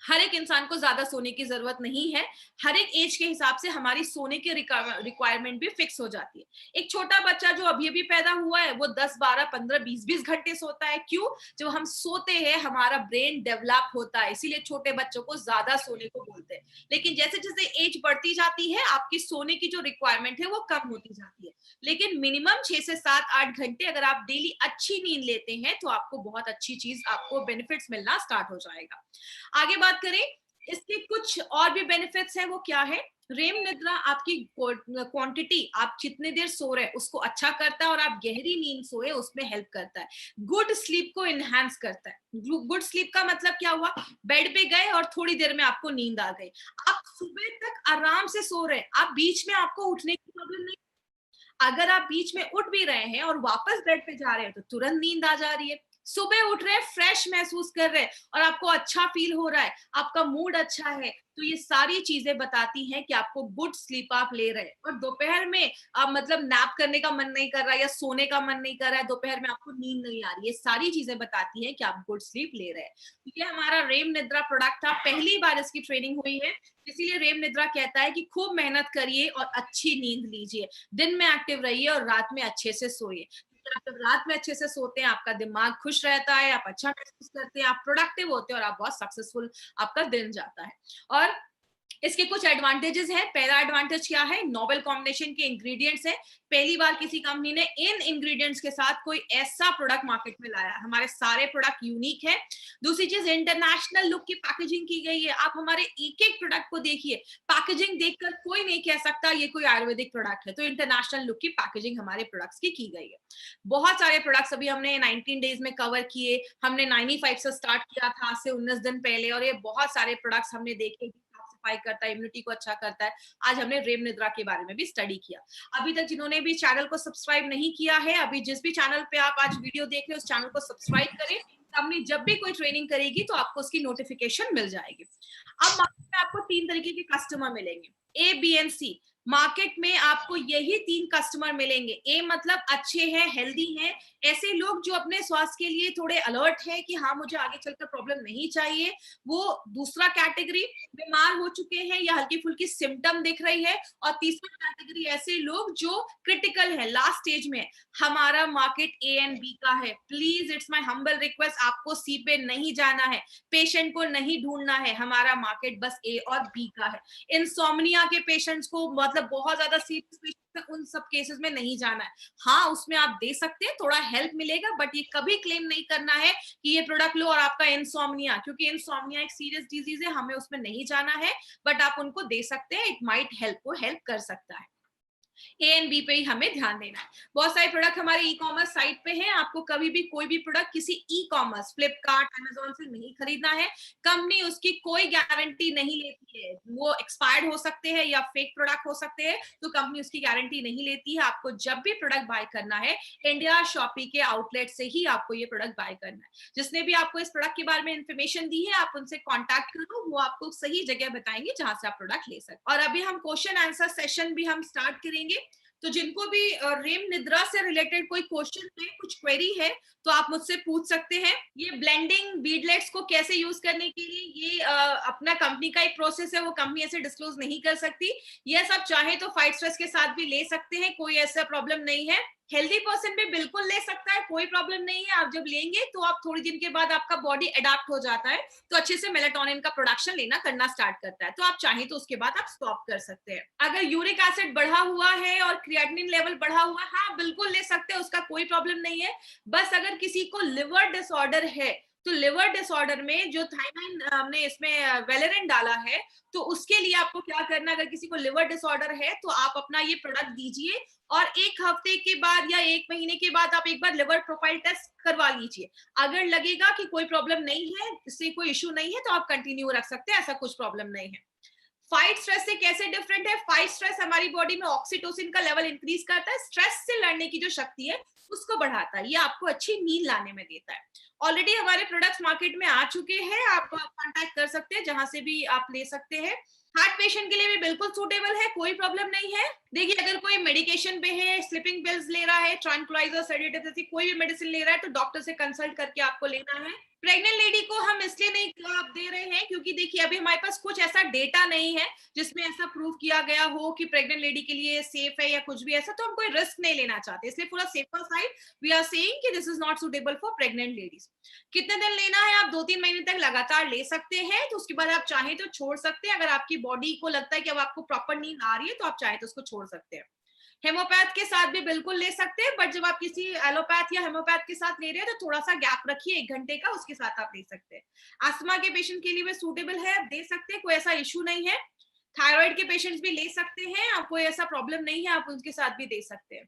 हर एक इंसान को ज्यादा सोने की जरूरत नहीं है, हर एक एज के हिसाब से हमारी सोने की रिक्वायरमेंट भी फिक्स हो जाती है। एक छोटा बच्चा जो अभी अभी पैदा हुआ है वो 10, 12, 15, 20 घंटे सोता है। क्यों? जब हम सोते हैं हमारा ब्रेन डेवलप होता है, इसीलिए छोटे बच्चों को ज्यादा सोने को बोलते हैं। लेकिन जैसे जैसे एज बढ़ती जाती है आपकी सोने की जो रिक्वायरमेंट है वो कम होती जाती है, लेकिन मिनिमम 6 से 7, 8 घंटे अगर आप डेली अच्छी नींद लेते हैं तो आपको बहुत अच्छी चीज, आपको बेनिफिट्स मिलना स्टार्ट हो जाएगा। आगे बात करें, इसके कुछ और भी बेनिफिट्स हैं, वो क्या है, रेम निद्रा आपकी क्वांटिटी, आप जितने देर सो रहे हैं उसको अच्छा करता है, और आप गहरी नींद सोए उसमें हेल्प करता है। गुड स्लीप को इनहेंस करता है। गुड स्लीप का मतलब क्या हुआ, बेड पे गए और थोड़ी देर में आपको नींद आ गई, आप सुबह तक आराम से सो रहे हैं, आप बीच में आपको उठने की प्रॉब्लम नहीं। अगर आप बीच में उठ भी रहे हैं और वापस बेड पे जा रहे हैं तो तुरंत नींद आ जा रही है। सुबह उठ रहे हैं, फ्रेश महसूस कर रहे हैं और आपको अच्छा फील हो रहा है, आपका मूड अच्छा है, तो ये सारी चीजें बताती हैं कि आपको गुड स्लीप आप ले रहे हैं। और दोपहर में आप मतलब नैप करने का मन नहीं कर रहा है या सोने का मन नहीं कर रहा है, दोपहर में आपको नींद नहीं आ रही, ये सारी चीजें बताती हैं कि आप गुड स्लीप ले रहे हैं। ये हमारा रेम निद्रा प्रोडक्ट था, पहली बार इसकी ट्रेनिंग हुई है, इसीलिए रेम निद्रा कहता है कि खूब मेहनत करिए और अच्छी नींद लीजिए, दिन में एक्टिव रहिए और रात में अच्छे से सोइए। आप जब रात में अच्छे से सोते हैं, आपका दिमाग खुश रहता है, आप अच्छा महसूस करते हैं, आप प्रोडक्टिव होते हैं और आप बहुत सक्सेसफुल आपका दिन जाता है। और इसके कुछ एडवांटेजेस हैं। पहला एडवांटेज क्या है, नोवेल कॉम्बिनेशन के इंग्रेडिएंट्स है, पहली बार किसी कंपनी ने इन इंग्रेडिएंट्स के साथ कोई ऐसा प्रोडक्ट मार्केट में लाया, हमारे सारे प्रोडक्ट यूनिक है। दूसरी चीज, इंटरनेशनल लुक की पैकेजिंग की गई है, आप हमारे एक एक प्रोडक्ट को देखिए, पैकेजिंग देखकर कोई नहीं कह सकता ये कोई आयुर्वेदिक प्रोडक्ट है, तो इंटरनेशनल लुक की पैकेजिंग हमारे प्रोडक्ट्स की गई है। बहुत सारे प्रोडक्ट्स अभी हमने 19 डेज में कवर किए, हमने 95 से स्टार्ट किया था, आज से 19 दिन पहले, और ये बहुत सारे प्रोडक्ट्स हमने देखे, सफाई करता है, इम्यूनिटी को अच्छा करता है। आज हमने रेम निद्रा के बारे में भी स्टडी किया। अभी तक जिन्होंने भी चैनल को सब्सक्राइब नहीं किया है, अभी जिस भी चैनल पे आप आज वीडियो देख रहे हैं, उस चैनल को सब्सक्राइब करें, कंपनी जब भी कोई ट्रेनिंग करेगी तो आपको उसकी नोटिफिकेशन मिल जाएगी। अब मार्केट में आपको 3 तरीके के कस्टमर मिलेंगे, ए, बी एंड सी। मार्केट में आपको यही 3 कस्टमर मिलेंगे। ए मतलब अच्छे हैं, हेल्दी हैं, ऐसे लोग जो अपने स्वास्थ्य के लिए थोड़े अलर्ट है कि हाँ मुझे आगे चलकर प्रॉब्लम नहीं चाहिए। वो दूसरा कैटेगरी, बीमार हो चुके हैं या हल्की फुल्की सिम्टम दिख रही है। और तीसरा कैटेगरी ऐसे लोग जो क्रिटिकल है, लास्ट स्टेज में है। हमारा मार्केट ए एंड बी का है। Please it's my humble request, आपको सी पे नहीं जाना है, पेशेंट को नहीं ढूंढना है, हमारा मार्केट बस ए और बी का है। इंसोम्निया के पेशेंट्स को, मतलब बहुत ज्यादा सीरियस पेशेंट है, उन सब केसेस में नहीं जाना है। हाँ उसमें आप दे सकते हैं, थोड़ा हेल्प मिलेगा, बट ये कभी क्लेम नहीं करना है कि ये प्रोडक्ट लो और आपका इंसोम्निया, क्योंकि इंसोम्निया एक सीरियस डिजीज है, हमें उसमें नहीं जाना है। बट आप उनको दे सकते हैं, इट माइट हेल्प, वो हेल्प कर सकता है। ए एंड बी पे ही हमें ध्यान देना है। बहुत सारे प्रोडक्ट हमारे ई कॉमर्स साइट पे हैं, आपको कभी भी कोई भी प्रोडक्ट किसी ई कॉमर्स, फ्लिपकार्ट, अमेजोन से नहीं खरीदना है। कंपनी उसकी कोई गारंटी नहीं लेती है, वो एक्सपायर्ड हो सकते हैं या फेक प्रोडक्ट हो सकते हैं, तो कंपनी उसकी गारंटी नहीं लेती है। आपको जब भी प्रोडक्ट बाय करना है, इंडिया शॉपी के आउटलेट से ही आपको ये प्रोडक्ट बाय करना है। जिसने भी आपको इस प्रोडक्ट के बारे में इन्फॉर्मेशन दी है, आप उनसे कॉन्टैक्ट करो, वो आपको सही जगह बताएंगे जहां से आप प्रोडक्ट ले सकते। और अभी हम क्वेश्चन आंसर सेशन भी हम स्टार्ट करेंगे, तो जिनको भी रेम निद्रा से रिलेटेड कोई क्वेश्चन है, कुछ क्वेरी है, तो आप मुझसे पूछ सकते हैं। ये ब्लेंडिंग बीडलेट्स को कैसे यूज करने के लिए, ये अपना कंपनी का एक प्रोसेस है, वो कंपनी ऐसे डिस्क्लोज नहीं कर सकती। ये सब चाहे तो फाइट स्ट्रेस के साथ भी ले सकते हैं, कोई ऐसा प्रॉब्लम नहीं है। हेल्दी पर्सन भी बिल्कुल ले सकता है, कोई प्रॉब्लम नहीं है। आप जब लेंगे तो आप थोड़ी दिन के बाद आपका बॉडी अडेप्ट हो जाता है, तो अच्छे से मेलाटोनिन का प्रोडक्शन लेना करना स्टार्ट करता है, तो आप चाहें तो उसके बाद आप स्टॉप कर सकते हैं। अगर यूरिक एसिड बढ़ा हुआ है और क्रिएटिनिन लेवल बढ़ा हुआ है, हाँ बिल्कुल ले सकते हैं, उसका कोई प्रॉब्लम नहीं है। बस अगर किसी को लिवर डिसऑर्डर है, तो लिवर डिसऑर्डर में जो थायमाइन हमने इसमें वेलेरिन डाला है, तो उसके लिए आपको क्या करना, अगर किसी को लिवर डिसऑर्डर है तो आप अपना ये प्रोडक्ट दीजिए और 1 हफ्ते के बाद या 1 महीने के बाद आप एक बार लिवर प्रोफाइल टेस्ट करवा लीजिए। अगर लगेगा कि कोई प्रॉब्लम नहीं है, इससे कोई इश्यू नहीं है, तो आप कंटिन्यू रख सकते हैं, ऐसा कुछ प्रॉब्लम नहीं है। फाइट स्ट्रेस से कैसे डिफरेंट है, फाइट स्ट्रेस हमारी बॉडी में ऑक्सीटोसिन का लेवल इंक्रीज करता है, स्ट्रेस से लड़ने की जो शक्ति है उसको बढ़ाता है, ये आपको अच्छी नींद लाने में देता है। ऑलरेडी हमारे प्रोडक्ट्स मार्केट में आ चुके हैं, आप कांटेक्ट कर सकते हैं, जहां से भी आप ले सकते हैं। हार्ट पेशेंट के लिए भी बिल्कुल सूटेबल है, कोई प्रॉब्लम नहीं है। देखिए अगर कोई मेडिकेशन पे है, स्लीपिंग पिल्स ले रहा है, ट्रैंक्विलाइजर, सेडेटिव जैसी कोई भी मेडिसिन ले रहा है, तो डॉक्टर से कंसल्ट करके आपको लेना है। प्रेग्नेंट लेडी को हम इसलिए नहीं दे रहे हैं क्योंकि देखिए अभी हमारे पास कुछ ऐसा डेटा नहीं है जिसमें ऐसा प्रूव किया गया हो कि प्रेग्नेंट लेडी के लिए सेफ है या कुछ भी ऐसा, तो हम कोई रिस्क नहीं लेना चाहते, इसलिए पूरा safer side we are saying कि this is not suitable for pregnant ladies. कितने दिन लेना है, आप 2-3 महीने तक लगातार ले सकते हैं, तो उसके बाद आप चाहें तो छोड़ सकते हैं। अगर आपकी बॉडी को लगता है कि अब आपको प्रॉपर नींद आ रही है, तो आप चाहें तो उसको छोड़ सकते हैं। हेमोपैथ के साथ भी बिल्कुल ले सकते हैं, बट जब आप किसी एलोपैथ या हेमोपैथ के साथ ले रहे हैं तो थोड़ा सा गैप रखिए 1 घंटे का, उसके साथ आप ले सकते हैं। अस्थमा के पेशेंट के लिए भी सूटेबल है, आप दे सकते हैं, कोई ऐसा इश्यू नहीं है। थायराइड के पेशेंट्स भी ले सकते हैं, आप कोई ऐसा प्रॉब्लम नहीं है, आप उनके साथ भी दे सकते हैं।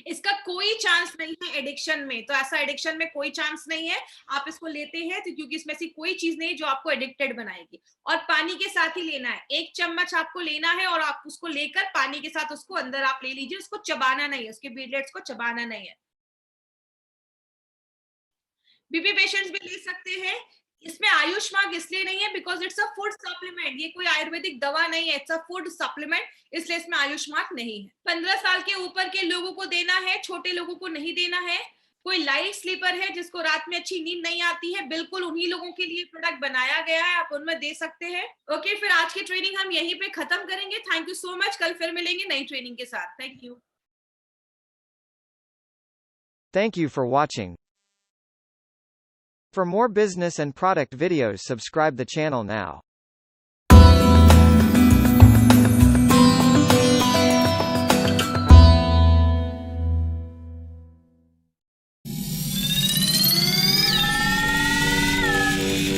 इसका कोई चांस नहीं है एडिक्शन में, तो ऐसा एडिक्शन में कोई चांस नहीं है। आप इसको लेते हैं तो क्योंकि इसमें ऐसी कोई चीज नहीं जो आपको एडिक्टेड बनाएगी, और पानी के साथ ही लेना है। 1 चम्मच आपको लेना है और आप उसको लेकर पानी के साथ उसको अंदर आप ले लीजिए, उसको चबाना नहीं है, उसके बीडलेट्स को चबाना नहीं है। बीपी पेशेंट्स भी ले सकते हैं। इसमें आयुष मार्क इसलिए नहीं है because it's a food supplement, ये कोई आयुर्वेदिक दवा नहीं है, इट्स अ फूड सप्लीमेंट, इसलिए इसमें आयुष मार्क नहीं है। 15 साल के ऊपर के लोगों को देना है, छोटे लोगों को नहीं देना है। कोई लाइट स्लीपर है जिसको रात में अच्छी नींद नहीं आती है, बिल्कुल उन्हीं लोगों के लिए प्रोडक्ट बनाया गया है, आप उनमें दे सकते हैं। ओके, फिर आज की ट्रेनिंग हम यहीं पे खत्म करेंगे। थैंक यू सो मच, कल फिर मिलेंगे नई ट्रेनिंग के साथ। Thank you. Thank you for watching. For more business and product videos, subscribe the channel now.